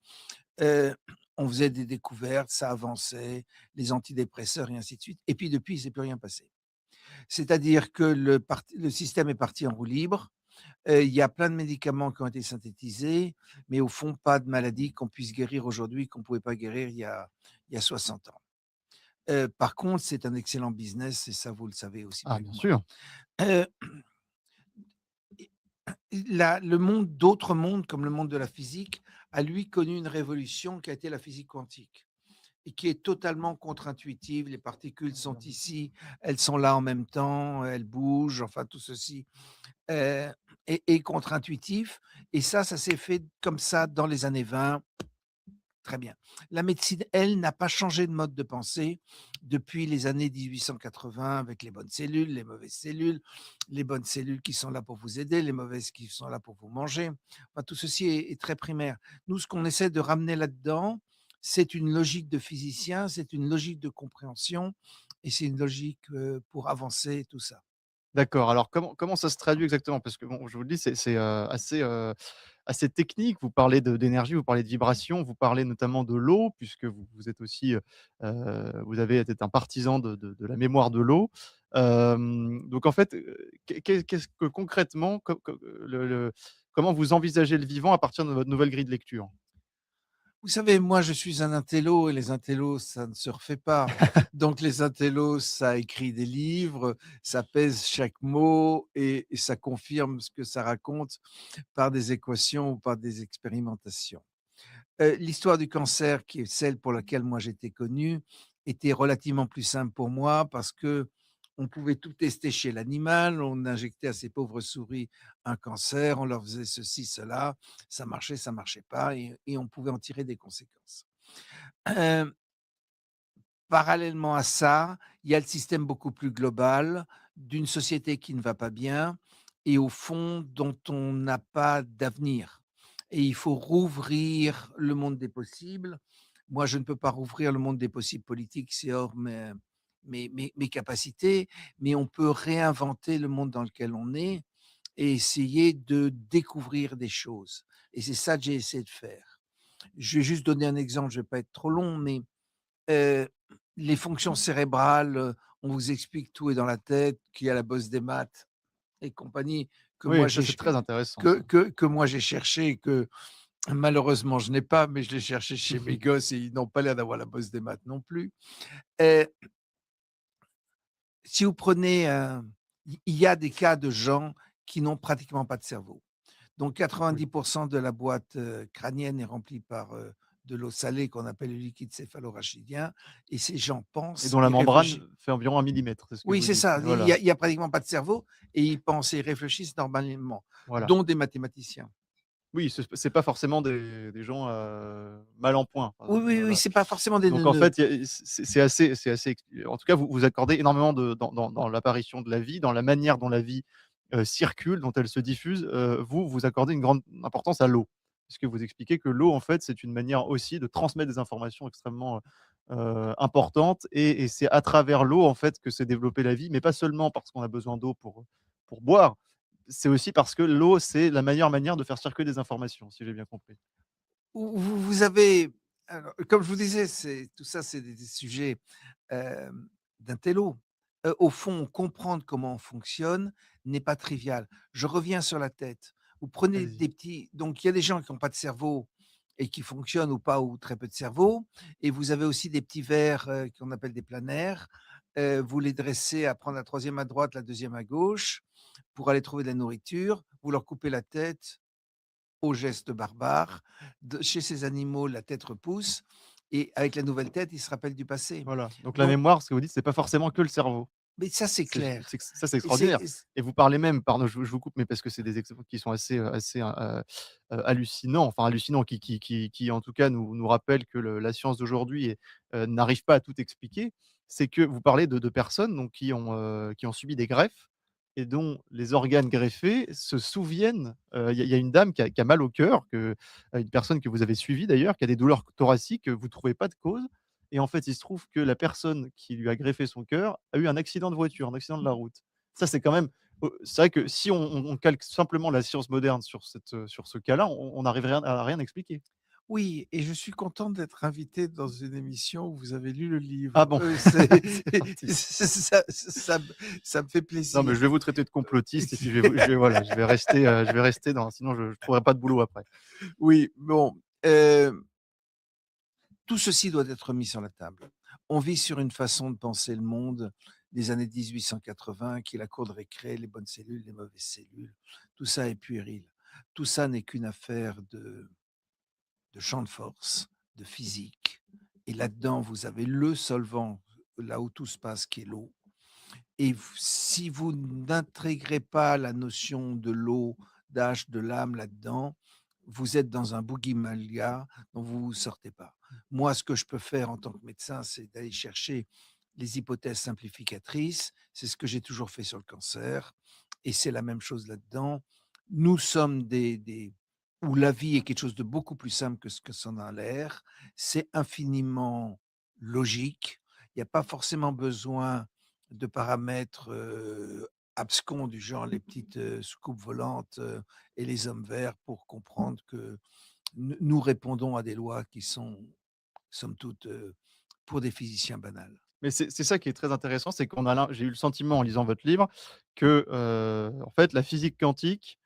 On faisait des découvertes, ça avançait, les antidépresseurs et ainsi de suite. Et puis depuis, il ne s'est plus rien passé. C'est-à-dire que le système est parti en roue libre. Il y a plein de médicaments qui ont été synthétisés, mais au fond, pas de maladie qu'on puisse guérir aujourd'hui qu'on ne pouvait pas guérir il y a 60 ans. Par contre, c'est un excellent business et ça, vous le savez aussi Ah bien que bien moi. sûr. Heu, le monde d'autres mondes, comme le monde de la physique, a lui connu une révolution qui a été la physique quantique et qui est totalement contre-intuitive. Les particules sont ici, elles sont là en même temps, elles bougent, enfin tout ceci heu, est contre-intuitif, et ça s'est fait comme ça dans les années 20. Très bien. La médecine, elle, n'a pas changé de mode de pensée depuis les années 1880 avec les bonnes cellules, les mauvaises cellules, les bonnes cellules qui sont là pour vous aider, les mauvaises qui sont là pour vous manger. Enfin, tout ceci est très primaire. Nous, ce qu'on essaie de ramener là-dedans, c'est une logique de physicien, c'est une logique de compréhension et c'est une logique, pour avancer et tout ça. D'accord, alors comment ça se traduit exactement? Parce que bon, je vous le dis, c'est, assez technique. Vous parlez d'énergie, vous parlez de vibration, vous parlez notamment de l'eau puisque vous êtes aussi, vous avez été un partisan de la mémoire de l'eau. Donc en fait, qu'est-ce que concrètement, comment vous envisagez le vivant à partir de votre nouvelle grille de lecture? Vous savez, moi, je suis un intello et les intellos, ça ne se refait pas. Donc, les intellos, ça écrit des livres, ça pèse chaque mot et ça confirme ce que ça raconte par des équations ou par des expérimentations. L'histoire du cancer, qui est celle pour laquelle moi j'étais connu, était relativement plus simple pour moi parce que on pouvait tout tester chez l'animal. On injectait à ces pauvres souris un cancer, on leur faisait ceci, cela, ça marchait pas et on pouvait en tirer des conséquences. Hem, Parallèlement à ça, il y a le système beaucoup plus global d'une société qui ne va pas bien et au fond dont on n'a pas d'avenir, et il faut rouvrir le monde des possibles. Moi, je ne peux pas rouvrir le monde des possibles politiques, c'est hors mes capacités, mais on peut réinventer le monde dans lequel on est et essayer de découvrir des choses, et c'est ça que j'ai essayé de faire. Je vais juste donner un exemple, je ne vais pas être trop long, mais Heu, les fonctions cérébrales, on vous explique tout est dans la tête, qu'il y a la bosse des maths et compagnie, que Oui, moi ça j'ai c'est ch très intéressant ça. que moi j'ai cherché et que malheureusement je n'ai pas, mais je l'ai cherché chez mes gosses et ils n'ont pas l'air d'avoir la bosse des maths non plus. Heu, Si vous prenez, il y a des cas de gens qui n'ont pratiquement pas de cerveau. Donc Oui 90 de la boîte, crânienne est remplie par, de l'eau salée qu'on appelle le liquide céphalorachidien, et ces gens et pensent dont la et réfléchissent. membrane fait environ 1 millimètre, c'est ce que Oui, vous c'est dites? ça, Voilà, il y a pratiquement pas de cerveau et ils pensent et ils réfléchissent normalement, voilà. dont des mathématiciens. Oui, c'est pas forcément des gens, mal en point, Oui, oui, oui, voilà. c'est pas forcément des Donc en neuneux. fait, il y a c'est assez en tout cas, vous accordez énormément de dans l'apparition de la vie, dans la manière dont la vie, circule, dont elle se diffuse, vous accordez une grande importance à l'eau. Puisque vous expliquez que l'eau, en fait, c'est une manière aussi de transmettre des informations extrêmement, importantes et c'est à travers l'eau, en fait, que s'est développée la vie, mais pas seulement parce qu'on a besoin d'eau pour boire, c'est aussi parce que l'eau, c'est la meilleure manière de faire circuler des informations, si j'ai bien compris. Vous avez, alors, comme je vous disais, c'est tout ça, c'est des sujets, d'intello. Au fond, comprendre comment on fonctionne n'est pas trivial. Je reviens sur la tête. Vous prenez Allez-y. des petits, donc il y a des gens qui ont pas de cerveau et qui fonctionnent ou pas, ou très peu de cerveau. Et vous avez aussi des petits vers qu'on appelle des planaires. Vous les dressez à prendre la troisième à droite, la deuxième à gauche, pour aller trouver de la nourriture. Vous leur coupez la tête au geste barbare. Chez ces animaux, la tête repousse. Et avec la nouvelle tête, ils se rappellent du passé. Voilà, donc la Donc, mémoire, ce que vous dites, c'est pas forcément que le cerveau. mais ça, c'est C'est clair. ça, c'est Et extraordinaire c'est, et vous parlez même, pardon, je vous coupe, mais parce que c'est des exemples qui sont hallucinants, enfin hallucinants, qui en tout cas nous rappellent que le la science d'aujourd'hui n'arrive pas à tout expliquer. C'est que vous parlez de personnes donc qui ont subi des greffes et dont les organes greffés se souviennent, il y a une dame qui a mal au cœur, une personne que vous avez suivie d'ailleurs, qui a des douleurs thoraciques, vous ne trouvez pas de cause et en fait, il se trouve que la personne qui lui a greffé son cœur a eu un accident de voiture, un accident de la route. Ça, c'est quand même c'est vrai que si on calque simplement la science moderne sur ce cas-là, on n'arriverait à rien expliquer. Oui, et je suis content d'être invité dans une émission où vous avez lu le Ah livre. bon? C'est gentil. Ça me fait Non, mais plaisir. je vais vous traiter de complotiste et puis voilà, je vais rester dans sinon je trouverai pas de boulot après. Oui, bon, tout ceci doit être mis sur la table. On vit sur une façon de penser le monde des années 1880, qui est la cour de récré, les bonnes cellules, les mauvaises cellules. Tout ça est puéril. Tout ça n'est qu'une affaire de champ de force, de physique. Et là-dedans, vous avez le solvant, là où tout se passe, qui est l'eau. Et si vous n'intégrez pas la notion de l'eau, d'H, de l'âme là-dedans, vous êtes dans un bougie-malia dont vous ne sortez pas. Moi, ce que je peux faire en tant que médecin, c'est d'aller chercher les hypothèses simplificatrices. C'est ce que j'ai toujours fait sur le cancer. Et c'est la même chose là-dedans. Nous sommes où la vie est quelque chose de beaucoup plus simple que ce que ça en a l'air. C'est infiniment logique. Il n'y a pas forcément besoin de paramètres abscons du genre les petites soucoupes volantes et les hommes verts pour comprendre que nous répondons à des lois qui sont, somme toute, pour des physiciens banales. Mais c'est ça qui est très intéressant, c'est j'ai eu le sentiment en lisant votre livre que, en fait, la physique quantique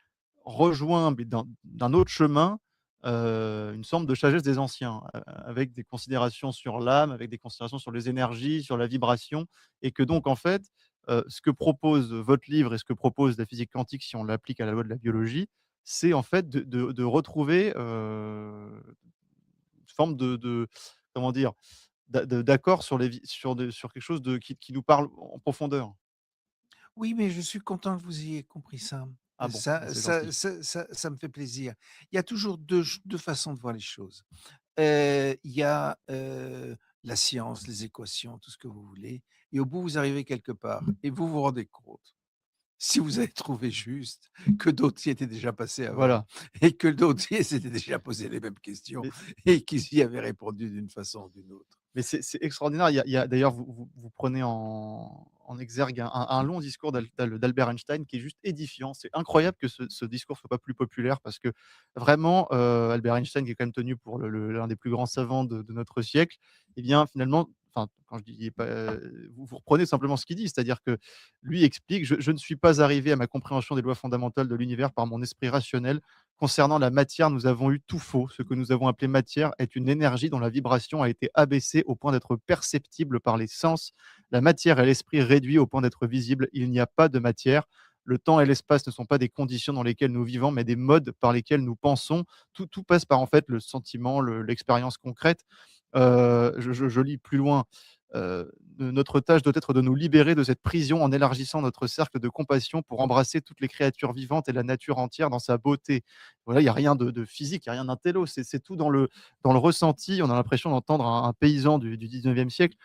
rejoint, mais d'un autre chemin, une sorte de sagesse des anciens, avec des considérations sur l'âme, avec des considérations sur les énergies, sur la vibration et que donc en fait, ce que propose votre livre et ce que propose la physique quantique, si on l'applique à la loi de la biologie, c'est en fait de retrouver, une forme de comment dire? D'accord sur les vi sur quelque chose qui nous parle en profondeur. Oui, mais je suis content que vous ayez compris ça. Ah bon, bah, c'est gentil. Ça me fait plaisir. Il y a toujours deux façons de voir les choses. Il y a la science, les équations, tout ce que vous voulez, et au bout, vous arrivez quelque part, et vous vous rendez compte, si vous avez trouvé juste, que d'autres y étaient déjà passés avant, Voilà. et que d'autres s'étaient déjà posé les mêmes questions, Mais et qu'ils y avaient répondu d'une façon ou d'une autre. mais c'est extraordinaire. Il y a d'ailleurs, vous prenez en exergue un long discours d'Albert Einstein qui est juste édifiant. C'est incroyable que ce discours soit pas plus populaire parce que vraiment, Albert Einstein qui est quand même tenu pour l'un des plus grands savants de notre siècle, eh bien finalement, enfin quand je dis il est pas, vous reprenez simplement ce qu'il dit, c'est-à-dire que lui explique: «Je ne suis pas arrivé à ma compréhension des lois fondamentales de l'univers par mon esprit rationnel. Concernant la matière, nous avons eu tout faux. Ce que nous avons appelé matière est une énergie dont la vibration a été abaissée au point d'être perceptible par les sens. La matière est l'esprit réduit au point d'être visible. Il n'y a pas de matière. Le temps et l'espace ne sont pas des conditions dans lesquelles nous vivons, mais des modes par lesquels nous pensons. Tout passe par en fait le sentiment, l'expérience concrète. Je lis plus loin. Notre tâche doit être de nous libérer de cette prison en élargissant notre cercle de compassion pour embrasser toutes les créatures vivantes et la nature entière dans sa beauté. Voilà, il y a rien de physique, il y a rien d'intello, c'est tout dans le ressenti. On a l'impression d'entendre un paysan du 19e siècle.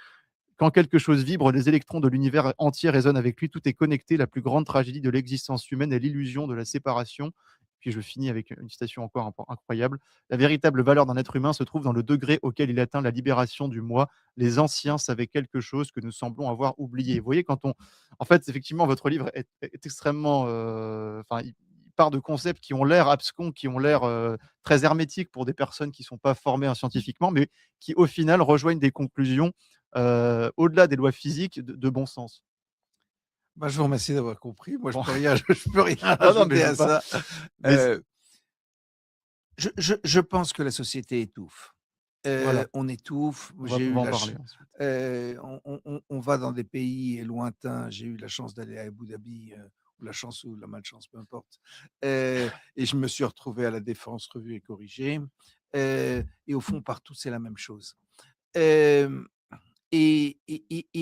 Quand quelque chose vibre, les électrons de l'univers entier résonnent avec lui, tout est connecté. La plus grande tragédie de l'existence humaine est l'illusion de la séparation. Puis je finis avec une citation encore incroyable. La véritable valeur d'un être humain se trouve dans le degré auquel il atteint la libération du moi. Les anciens savaient quelque chose que nous semblons avoir oublié. Vous voyez, en fait, effectivement, votre livre est extrêmement, enfin, il part de concepts qui ont l'air abscons, qui ont l'air très hermétiques pour des personnes qui ne sont pas formées scientifiquement, mais qui, au final, rejoignent des conclusions au-delà des lois physiques de bon sens. Bah, je vous remercie d'avoir compris. Moi, Bon. je peux rien Ah non, mais rajouter je à veux pas ça. mais c Heu, Je pense que la société étouffe. Voilà. On étouffe. On va en parler ensuite. On va dans des pays lointains. J'ai eu la chance d'aller à Abu Dhabi, ou la chance ou la malchance, peu importe. Et je me suis retrouvé à la Défense revue et corrigée. Et au fond, partout, c'est la même chose. Hem et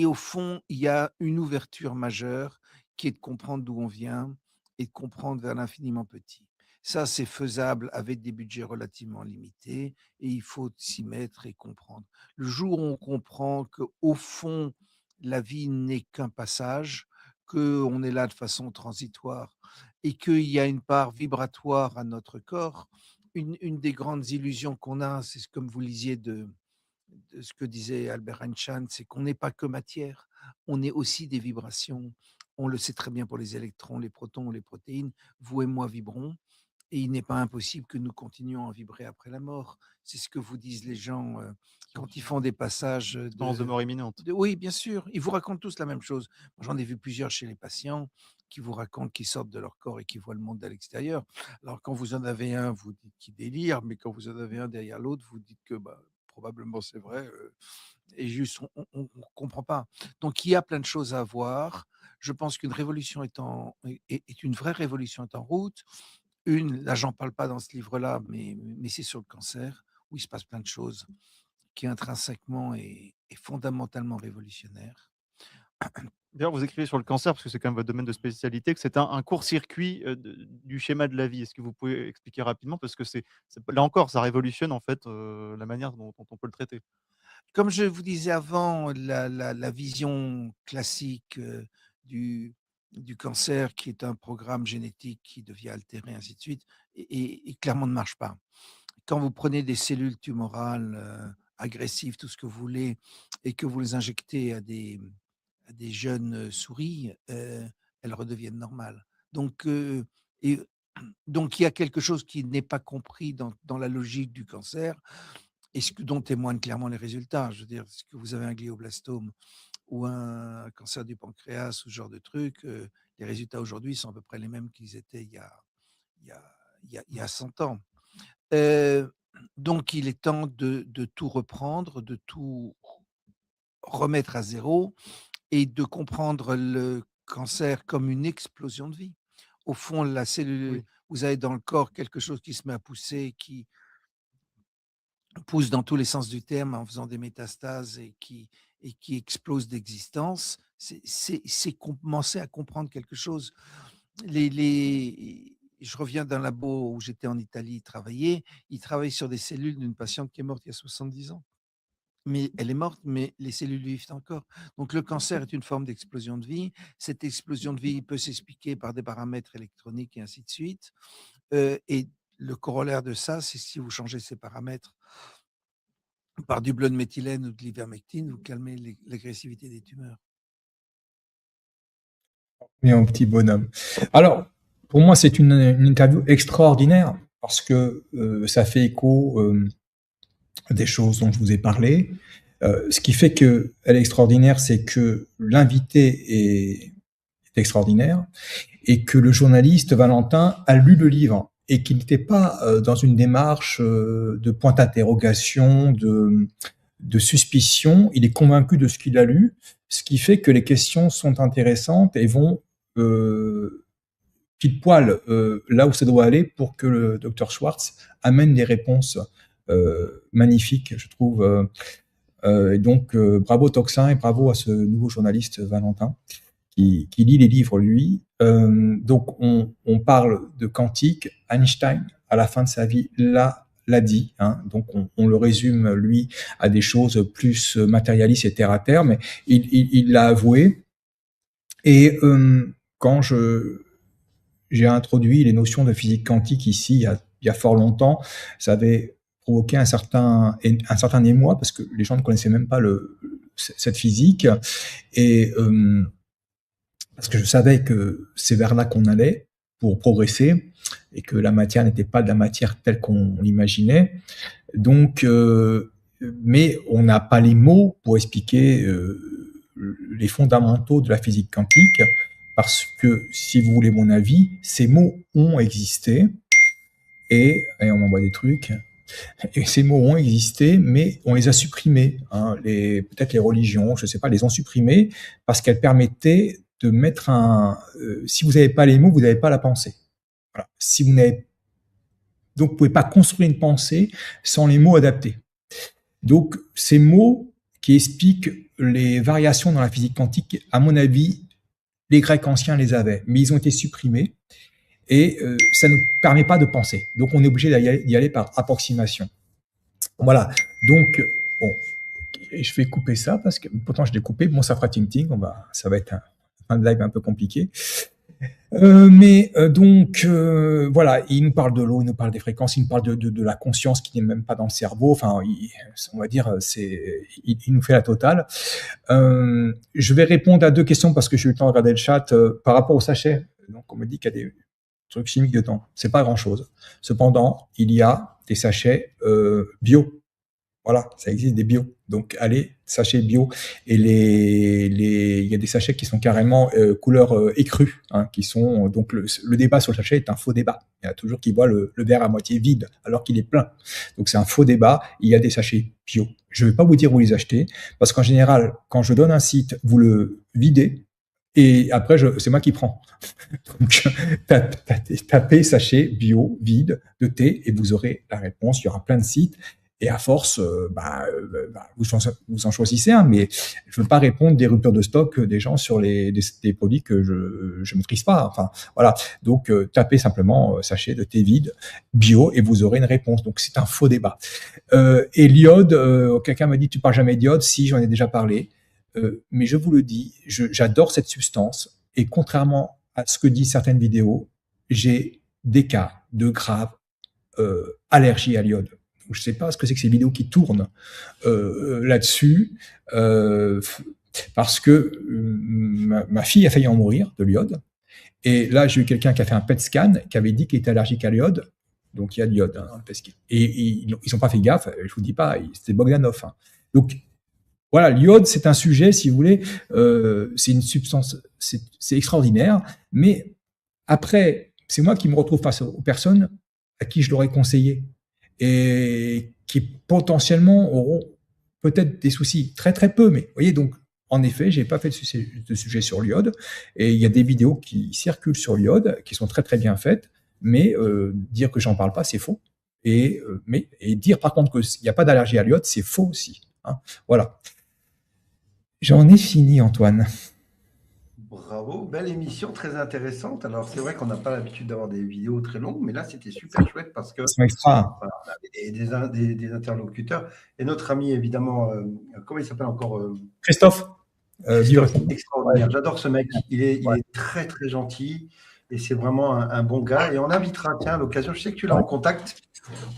au fond, il y a une ouverture majeure qui est de comprendre d'où on vient et de comprendre vers l'infiniment petit. Ça, c'est faisable avec des budgets relativement limités et il faut s'y mettre et comprendre. Le jour où on comprend qu'au fond, la vie n'est qu'un passage, qu'on est là de façon transitoire et qu'il y a une part vibratoire à notre corps, une des grandes illusions qu'on a, c'est comme vous lisiez de ce que disait Albert Einstein, c'est qu'on n'est pas que matière, on est aussi des vibrations. On le sait très bien pour les électrons, les protons, les protéines. Vous et moi vibrons et il n'est pas impossible que nous continuions à vibrer après la mort. C'est ce que vous disent les gens quand ils font des passages Expérience de mort imminente. oui, bien sûr, ils vous racontent tous la même chose. Moi, j'en ai vu plusieurs chez les patients qui vous racontent qu'ils sortent de leur corps et qu'ils voient le monde de l'extérieur. Alors, quand vous en avez un, vous dites qu'il délire, mais quand vous en avez un derrière l'autre, vous dites que bah, probablement c'est vrai. Et juste, on ne comprend pas. Donc, il y a plein de choses à voir. Je pense qu'une révolution est une vraie révolution est en route. Là, j'en parle pas dans ce livre-là, mais c'est sur le cancer, où il se passe plein de choses, qui intrinsèquement est fondamentalement révolutionnaire. D'ailleurs, vous écrivez sur le cancer, parce que c'est quand même votre domaine de spécialité, que c'est un court-circuit, du schéma de la vie. Est-ce que vous pouvez expliquer rapidement? Parce que là encore, ça révolutionne en fait, la manière dont on peut le traiter. Comme je vous disais avant, la vision classique du cancer, qui est un programme génétique qui devient altéré, ainsi de suite, et clairement ne marche pas. Quand vous prenez des cellules tumorales agressives, tout ce que vous voulez, et que vous les injectez à des jeunes souris, elles redeviennent normales. Donc, et, donc, il y a quelque chose qui n'est pas compris dans la logique du cancer, et dont témoignent clairement les résultats. Je veux dire, est-ce que vous avez un glioblastome ou un cancer du pancréas, ce genre de truc, les résultats aujourd'hui sont à peu près les mêmes qu'ils étaient il y a 100 ans. Donc il est temps de tout reprendre, de tout remettre à zéro et de comprendre le cancer comme une explosion de vie. Au fond, la cellule, Oui. vous avez dans le corps quelque chose qui se met à pousser, qui pousse dans tous les sens du terme en faisant des métastases et qui explose d'existence. C'est commencer à comprendre quelque chose. Je reviens d'un labo où j'étais en Italie travailler. Ils travaillent sur des cellules d'une patiente qui est morte il y a 70 ans. Mais elle est morte, mais les cellules vivent encore. Donc le cancer est une forme d'explosion de vie. Cette explosion de vie peut s'expliquer par des paramètres électroniques et ainsi de suite. Et le corollaire de ça, c'est si vous changez ces paramètres par du bleu de méthylène ou de l'ivermectine, vous calmez l'agressivité des tumeurs. Et un petit bonhomme. Alors, pour moi, c'est une interview extraordinaire parce que ça fait écho des choses dont je vous ai parlé. Ce qui fait qu'elle est extraordinaire, c'est que l'invité est extraordinaire et que le journaliste Valentin a lu le livre et qu'il n'était pas dans une démarche de point d'interrogation, de suspicion. Il est convaincu de ce qu'il a lu, ce qui fait que les questions sont intéressantes et vont pile poil là où ça doit aller pour que le docteur Schwartz amène des réponses magnifiques, je trouve. Et donc, bravo Toxin et bravo à ce nouveau journaliste Valentin qui lit les livres, lui. Donc, on parle de quantique. Einstein, à la fin de sa vie, l'a dit. Hein. Donc, on le résume, lui, à des choses plus matérialistes et terre à terre, mais il l'a avoué. Et quand j'ai introduit les notions de physique quantique ici, il y a fort longtemps, ça avait provoqué un certain émoi parce que les gens ne connaissaient même pas cette physique. Et parce que je savais que c'est vers là qu'on allait pour progresser et que la matière n'était pas de la matière telle qu'on l'imaginait. Donc, mais on n'a pas les mots pour expliquer les fondamentaux de la physique quantique parce que, si vous voulez mon avis, ces mots ont existé et on m'envoie des trucs. Et ces mots ont existé, mais on les a supprimés. Hein. Peut-être les religions, je ne sais pas, les ont supprimés parce qu'elles permettaient de mettre si vous n'avez pas les mots, vous n'avez pas la pensée. Voilà. Donc, vous ne pouvez pas construire une pensée sans les mots adaptés. Donc, ces mots qui expliquent les variations dans la physique quantique, à mon avis, les Grecs anciens les avaient, mais ils ont été supprimés et ça ne nous permet pas de penser. Donc, on est obligé d'y aller par approximation. Voilà. Donc, bon, je vais couper ça parce que pourtant je l'ai coupé. Bon, ça fera ting-ting. Ça va être un live un peu compliqué. Donc voilà, il nous parle de l'eau, il nous parle des fréquences, il nous parle de la conscience qui n'est même pas dans le cerveau. Enfin, on va dire, il nous fait la totale. Je vais répondre à 2 questions parce que j'ai eu le temps de regarder le chat par rapport au sachet. Donc on me dit qu'il y a des trucs chimiques dedans. C'est pas grand-chose. Cependant, il y a des sachets bio. Voilà, ça existe des bio. Donc, allez, sachets bio. Et il y a des sachets qui sont carrément couleur écrue, hein, qui sont donc le débat sur le sachet est un faux débat. Il y a toujours qui voit le verre à moitié vide alors qu'il est plein. Donc, c'est un faux débat. Il y a des sachets bio. Je ne vais pas vous dire où les acheter parce qu'en général, quand je donne un site, vous le videz et après, c'est moi qui prends. Donc, tapez sachet bio vide de thé et vous aurez la réponse. Il y aura plein de sites. Et à force, vous en choisissez un, mais je ne veux pas répondre des ruptures de stock des gens sur des produits que je maîtrise pas. Enfin, voilà. Donc, tapez simplement sachet de thé vide bio et vous aurez une réponse. Donc, c'est un faux débat. Et l'iode, quelqu'un m'a dit tu parles jamais d'iode. Si, j'en ai déjà parlé. Mais je vous le dis, j'adore cette substance. Et contrairement à ce que disent certaines vidéos, j'ai des cas de grave allergie à l'iode. Je ne sais pas ce que c'est que ces vidéos qui tournent là-dessus, parce que ma fille a failli en mourir de l'iode. Et là, j'ai eu quelqu'un qui a fait un PET scan qui avait dit qu'il était allergique à l'iode. Donc, il y a de l'iode dans le PET scan. Et ils n'ont pas fait gaffe, je ne vous dis pas, c'était Bogdanov. Hein. Donc, voilà, l'iode, c'est un sujet, si vous voulez, c'est une substance, c'est extraordinaire. Mais après, c'est moi qui me retrouve face aux personnes à qui je l'aurais conseillé. Et qui potentiellement auront peut-être des soucis, très très peu, mais vous voyez, donc en effet, j'ai pas fait de sujet sur l'iode, et il y a des vidéos qui circulent sur l'iode, qui sont très très bien faites, mais dire que j'en parle pas, c'est faux, et dire par contre qu'il n'y a pas d'allergie à l'iode, c'est faux aussi. Hein. Voilà. J'en ai fini, Antoine. Bravo, belle émission, très intéressante. Alors, c'est vrai qu'on n'a pas l'habitude d'avoir des vidéos très longues, mais là, c'était super chouette parce que c'est extra. Voilà, on avait des interlocuteurs. Et notre ami, évidemment, comment il s'appelle encore Christophe. Extraordinaire. Ouais. J'adore ce mec. Il est très, très gentil et c'est vraiment un bon gars. Et on invitera, tiens, à l'occasion, je sais que tu l'as en contact.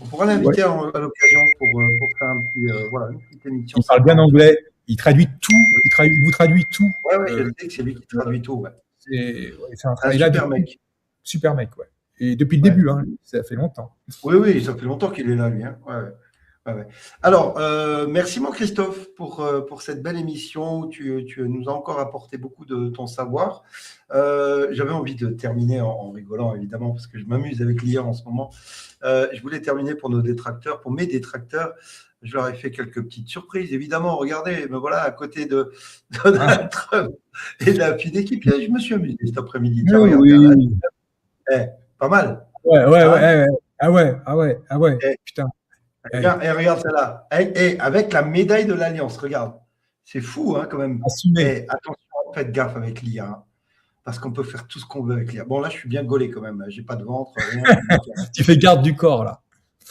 On pourra l'inviter à l'occasion pour faire un petit, une petite émission. Il parle bien anglais. Il traduit tout, il vous traduit tout. Ouais, je sais que c'est lui qui traduit tout. Ouais. C'est un super mec. Super mec, ouais. Et depuis le début, hein, ça fait longtemps. Oui, ça fait longtemps qu'il est là, lui. Hein. Ouais. Alors, merci mon Christophe pour cette belle émission où tu nous as encore apporté beaucoup de ton savoir. J'avais envie de terminer en rigolant, évidemment, parce que je m'amuse avec l'IA en ce moment. Je voulais terminer pour mes détracteurs. Je leur ai fait quelques petites surprises, évidemment. Regardez, me voilà à côté de Donald Trump et de la fille d'équipe. Je me suis amusé cet après-midi. Tiens, regarde, pas mal. Ouais. Ah ouais. Putain. Et regarde celle-là. Et avec la médaille de l'Alliance, regarde. C'est fou, hein, quand même. Attention, faites gaffe avec l'IA. Hein, parce qu'on peut faire tout ce qu'on veut avec l'IA. Bon, là, je suis bien gaulé quand même. J'ai pas de ventre. Rien. Tu fais garde du corps, là.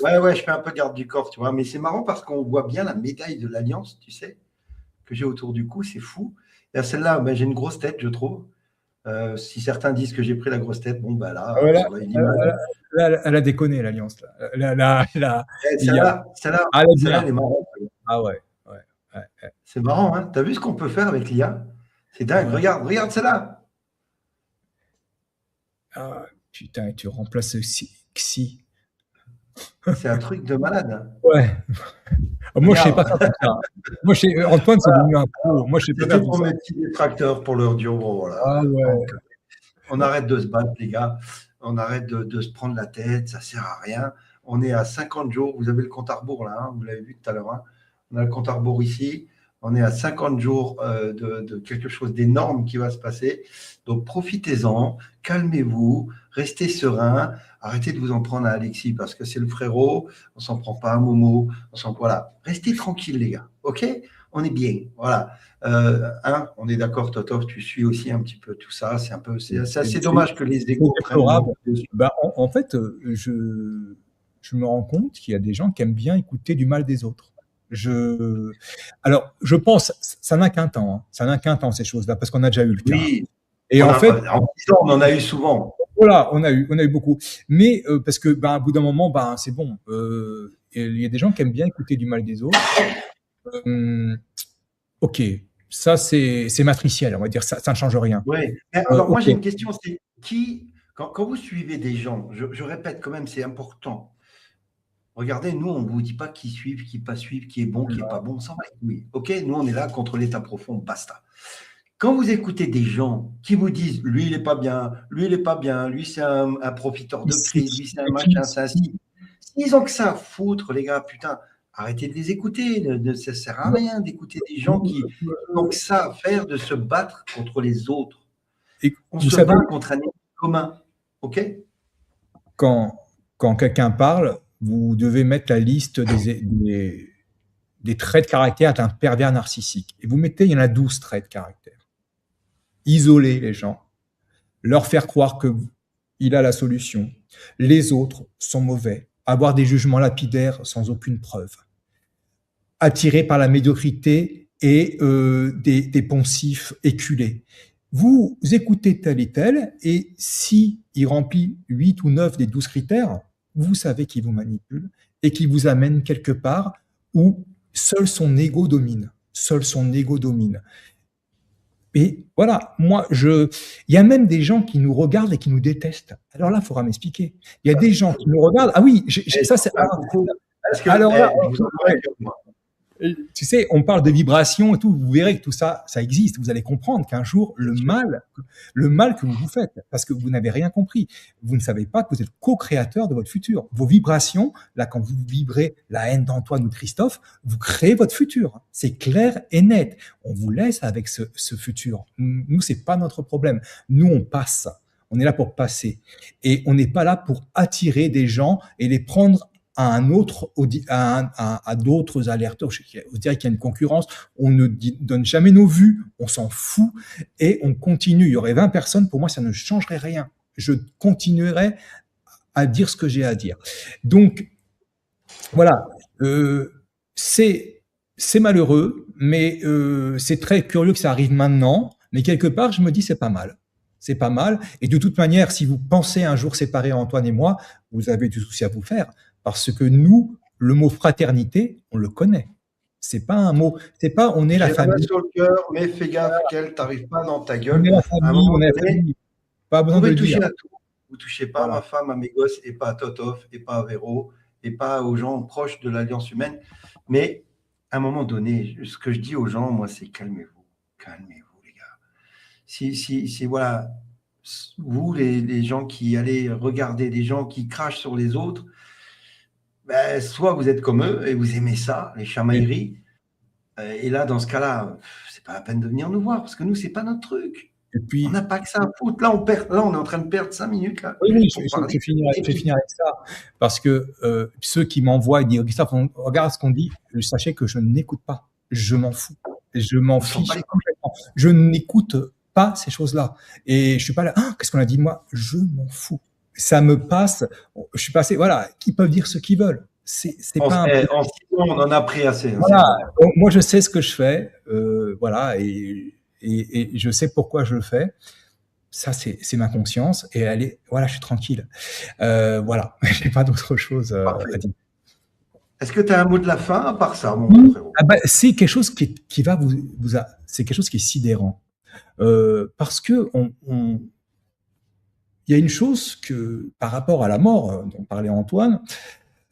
Ouais, je fais un peu garde du corps, tu vois. Mais c'est marrant parce qu'on voit bien la médaille de l'Alliance, tu sais, que j'ai autour du cou. C'est fou. Et celle-là, j'ai une grosse tête, je trouve. Si certains disent que j'ai pris la grosse tête, bon, bah là, elle a déconné, l'Alliance. Celle-là, elle est marrante. Ah ouais. C'est marrant, hein. T'as vu ce qu'on peut faire avec l'IA? C'est dingue. Ouais. Regarde celle-là. Ah, putain, tu remplaces Xi. C'est un truc de malade. Ouais. Moi, je sais pas faire tout ça. Moi, Antoine, c'est devenu un pro. Moi, je sais pas faire tout ça. Mes petits détracteurs pour leur dire, bon, voilà. Ah ouais. Donc, on arrête de se battre, les gars. On arrête de se prendre la tête, ça sert à rien. On est à 50 jours, vous avez le compte à rebours là, hein, vous l'avez vu tout à l'heure. Hein. On a le compte à rebours ici. On est à 50 jours de quelque chose d'énorme qui va se passer. Donc, profitez-en, calmez-vous, restez serein, arrêtez de vous en prendre à Alexis parce que c'est le frérot, on s'en prend pas à Momo, voilà. Restez tranquille, les gars, ok? On est bien, voilà. On est d'accord, Totov, tu suis aussi un petit peu tout ça. C'est assez dommage que les égos prennent. En fait, je me rends compte qu'il y a des gens qui aiment bien écouter du mal des autres. Alors, je pense, ça n'a qu'un temps. Hein. Ça n'a qu'un temps, ces choses-là, parce qu'on a déjà eu le cas. Oui. Et en fait, on en a eu souvent. Voilà, on a eu beaucoup. Mais parce que, à bout d'un moment, c'est bon. Il y a des gens qui aiment bien écouter du mal des autres. Ok, ça c'est matriciel, on va dire, ça ne change rien. Oui. Alors, moi, j'ai une question, c'est quand vous suivez des gens, je répète quand même, c'est important. Regardez, nous, on ne vous dit pas qui suivre, qui pas suivre, qui est bon, qui n'est pas bon, sans oui. Ok, nous, on est là contre l'état profond, basta. Quand vous écoutez des gens qui vous disent, lui, il n'est pas bien, lui, il n'est pas bien, lui, c'est un profiteur de crise, lui, c'est un machin, c'est un si. S'ils ont que ça à foutre, les gars, putain, arrêtez de les écouter. Ça ne sert à rien d'écouter des gens qui ont que ça à faire de se battre contre les autres. On se bat contre un ennemi commun. Ok ? Quand quelqu'un parle, vous devez mettre la liste des traits de caractère d'un pervers narcissique. Et vous mettez, il y en a 12 traits de caractère. Isoler les gens, leur faire croire qu'il a la solution. Les autres sont mauvais. Avoir des jugements lapidaires sans aucune preuve. Attiré par la médiocrité et des poncifs éculés. Vous écoutez tel et tel, et si il remplit 8 ou 9 des 12 critères, vous savez qu'il vous manipule et qu'il vous amène quelque part où seul son ego domine. Seul son ego domine. Et voilà, il y a même des gens qui nous regardent et qui nous détestent. Alors là, il faudra m'expliquer. Il y a des gens qui nous regardent. Ah oui, ça c'est. Alors là, tu sais, on parle de vibrations et tout. Vous verrez que tout ça, ça existe. Vous allez comprendre qu'un jour, le mal que vous faites, parce que vous n'avez rien compris, vous ne savez pas que vous êtes co-créateur de votre futur. Vos vibrations, là, quand vous vibrez la haine d'Antoine ou de Christophe, vous créez votre futur. C'est clair et net. On vous laisse avec ce futur. Nous, c'est pas notre problème. Nous, on passe. On est là pour passer. Et on n'est pas là pour attirer des gens et les prendre à d'autres alerteurs. On dirait qu'il y a une concurrence. On ne donne jamais nos vues. On s'en fout. Et on continue. Il y aurait 20 personnes. Pour moi, ça ne changerait rien. Je continuerai à dire ce que j'ai à dire. Donc, voilà. C'est malheureux, mais c'est très curieux que ça arrive maintenant. Mais quelque part, je me dis, c'est pas mal. C'est pas mal. Et de toute manière, si vous pensez un jour séparer Antoine et moi, vous avez du souci à vous faire. Parce que nous, le mot fraternité, on le connaît. C'est pas un mot, c'est pas on est la famille. Sur le cœur, mais fais gaffe qu'elle t'arrive pas dans ta gueule. On est la famille, on est la famille. Pas besoin de le dire. À tout. Vous touchez pas à ma femme, à mes gosses, et pas à Totov, et pas à Véro, et pas aux gens proches de l'Alliance humaine. Mais à un moment donné, ce que je dis aux gens, moi, c'est calmez-vous, les gars. Si voilà, vous, les gens qui allez regarder des gens qui crachent sur les autres, soit vous êtes comme eux et vous aimez ça, les chamailleries. Et là, dans ce cas-là, c'est pas la peine de venir nous voir parce que nous, c'est pas notre truc. Et puis, on n'a pas que ça à foutre. Là, on est en train de perdre 5 minutes. Là, oui, je vais finir avec ça. Parce que ceux qui m'envoient et disent Christophe, regarde ce qu'on dit, sachez que je n'écoute pas. Je m'en fous. Je m'en fiche complètement. Je n'écoute pas ces choses-là. Et je suis pas là, qu'est-ce qu'on a dit de moi? Je m'en fous. Ça me passe. Je suis passé, voilà, qui peuvent dire ce qu'ils veulent. C'est pas en 6 ans, on en a pris assez. Voilà. Moi, je sais ce que je fais. Voilà. Et je sais pourquoi je le fais. Ça, c'est ma conscience. Et voilà, je suis tranquille. Voilà. Je n'ai pas d'autre chose à dire. Est-ce que tu as un mot de la fin à part ça, mon frérot? C'est quelque chose qui va c'est quelque chose qui est sidérant. Parce que il y a une chose que, par rapport à la mort dont parlait Antoine,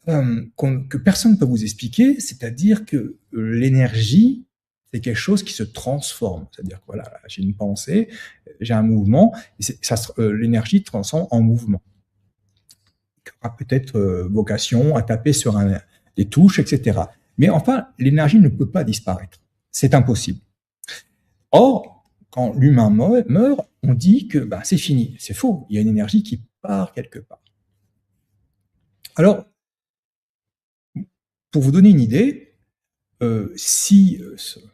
que personne ne peut vous expliquer, c'est-à-dire que l'énergie, c'est quelque chose qui se transforme. C'est-à-dire que voilà, j'ai une pensée, j'ai un mouvement, et l'énergie transforme en mouvement. qui aura peut-être vocation à taper sur des touches, etc. Mais enfin, l'énergie ne peut pas disparaître. C'est impossible. Or, quand l'humain meurt, on dit que c'est fini. C'est faux. Il y a une énergie qui part quelque part. Alors, pour vous donner une idée, si,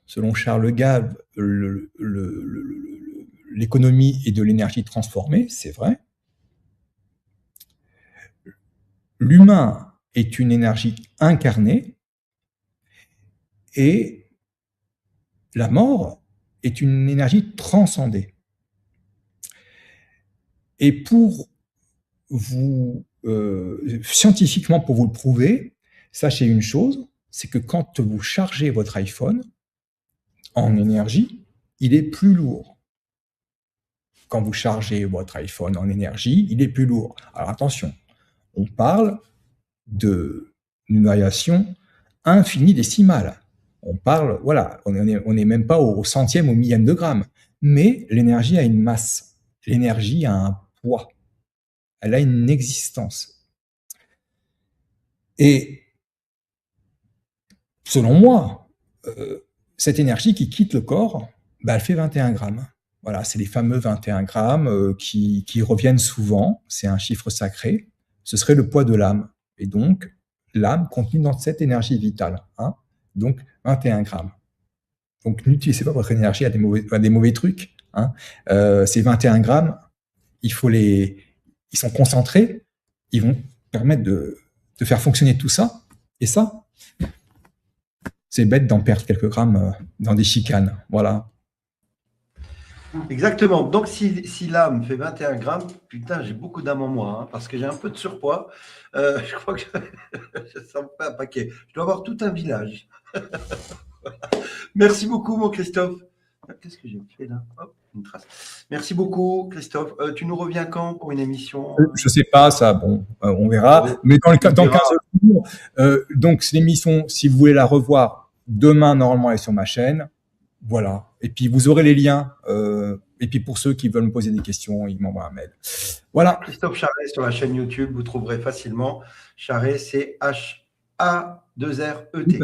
selon Charles Gave, l'économie est de l'énergie transformée, c'est vrai. L'humain est une énergie incarnée et la mort est une énergie transcendée. Et pour vous, scientifiquement, pour vous le prouver, sachez une chose, c'est que quand vous chargez votre iPhone en énergie, il est plus lourd. Quand vous chargez votre iPhone en énergie, il est plus lourd. Alors attention, on parle d'une variation infinie décimale. On parle, voilà, on n'est même pas au centième, au millième de gramme. Mais l'énergie a une masse. L'énergie a un poids. Elle a une existence. Et selon moi, cette énergie qui quitte le corps, elle fait 21 grammes. Voilà, c'est les fameux 21 grammes qui reviennent souvent. C'est un chiffre sacré. Ce serait le poids de l'âme. Et donc, l'âme contenue dans cette énergie vitale. Donc, 21 grammes. Donc, n'utilisez pas votre énergie à des mauvais trucs. Ces 21 grammes, ils sont concentrés. Ils vont permettre de faire fonctionner tout ça. Et ça, c'est bête d'en perdre quelques grammes dans des chicanes. Voilà. Exactement. Donc, si l'âme fait 21 grammes, putain, j'ai beaucoup d'âme en moi, parce que j'ai un peu de surpoids. Je crois que je sens pas un paquet. Je dois avoir tout un village. Merci beaucoup, mon Christophe. Qu'est-ce que j'ai fait là? Hop, une trace. Merci beaucoup, Christophe. Tu nous reviens quand pour une émission? Je sais pas, ça, bon, on verra. Mais dans 15 jours, donc c'est l'émission, si vous voulez la revoir, demain, normalement, elle est sur ma chaîne. Voilà. Et puis, vous aurez les liens. Et puis, pour ceux qui veulent me poser des questions, ils m'envoient un mail. Voilà. Christophe Charret sur la chaîne YouTube, vous trouverez facilement. Charret, c'est H-A-2-R-E-T.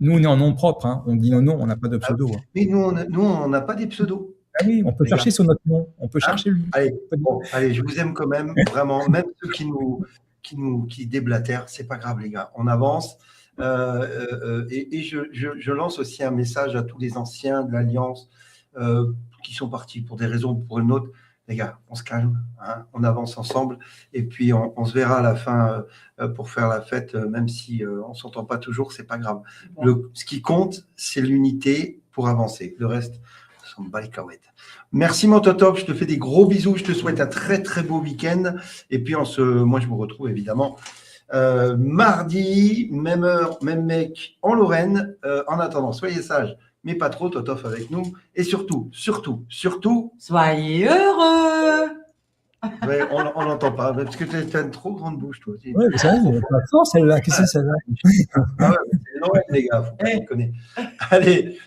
Nous, on est en nom propre. On dit nos noms, on n'a pas de pseudo. Mais nous, on n'a pas des pseudos. Ah oui, on peut chercher sur notre nom. On peut chercher lui. Allez, je vous aime quand même, vraiment. Même ceux qui déblatèrent, c'est pas grave, les gars. On avance. Et je lance aussi un message à tous les anciens de l'Alliance qui sont partis pour des raisons ou pour une autre. Les gars, on se calme, on avance ensemble et puis on se verra à la fin pour faire la fête, même si on ne s'entend pas toujours, c'est pas grave. Ce qui compte, c'est l'unité pour avancer. Le reste, ça s'en bat les cacahuètes. Merci mon Totop, je te fais des gros bisous, je te souhaite un très très beau week-end et puis moi je vous retrouve évidemment mardi, même heure, même mec en Lorraine. En attendant, soyez sages, mais pas trop, Totof avec nous. Et surtout, soyez heureux. Ouais, on l'entend pas, parce que tu as une trop grande bouche, toi. Ouais, vous savez, il n'y a pas de sens, celle-là. Qu'est-ce que c'est, celle-là? Ah ouais, c'est Noël, les gars, faut pas déconner. Allez,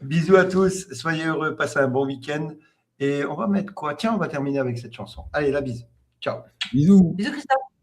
bisous à tous, soyez heureux, passez un bon week-end. Et on va mettre quoi? Tiens, on va terminer avec cette chanson. Allez, la bise. Ciao. Bisous. Bisous, Christophe.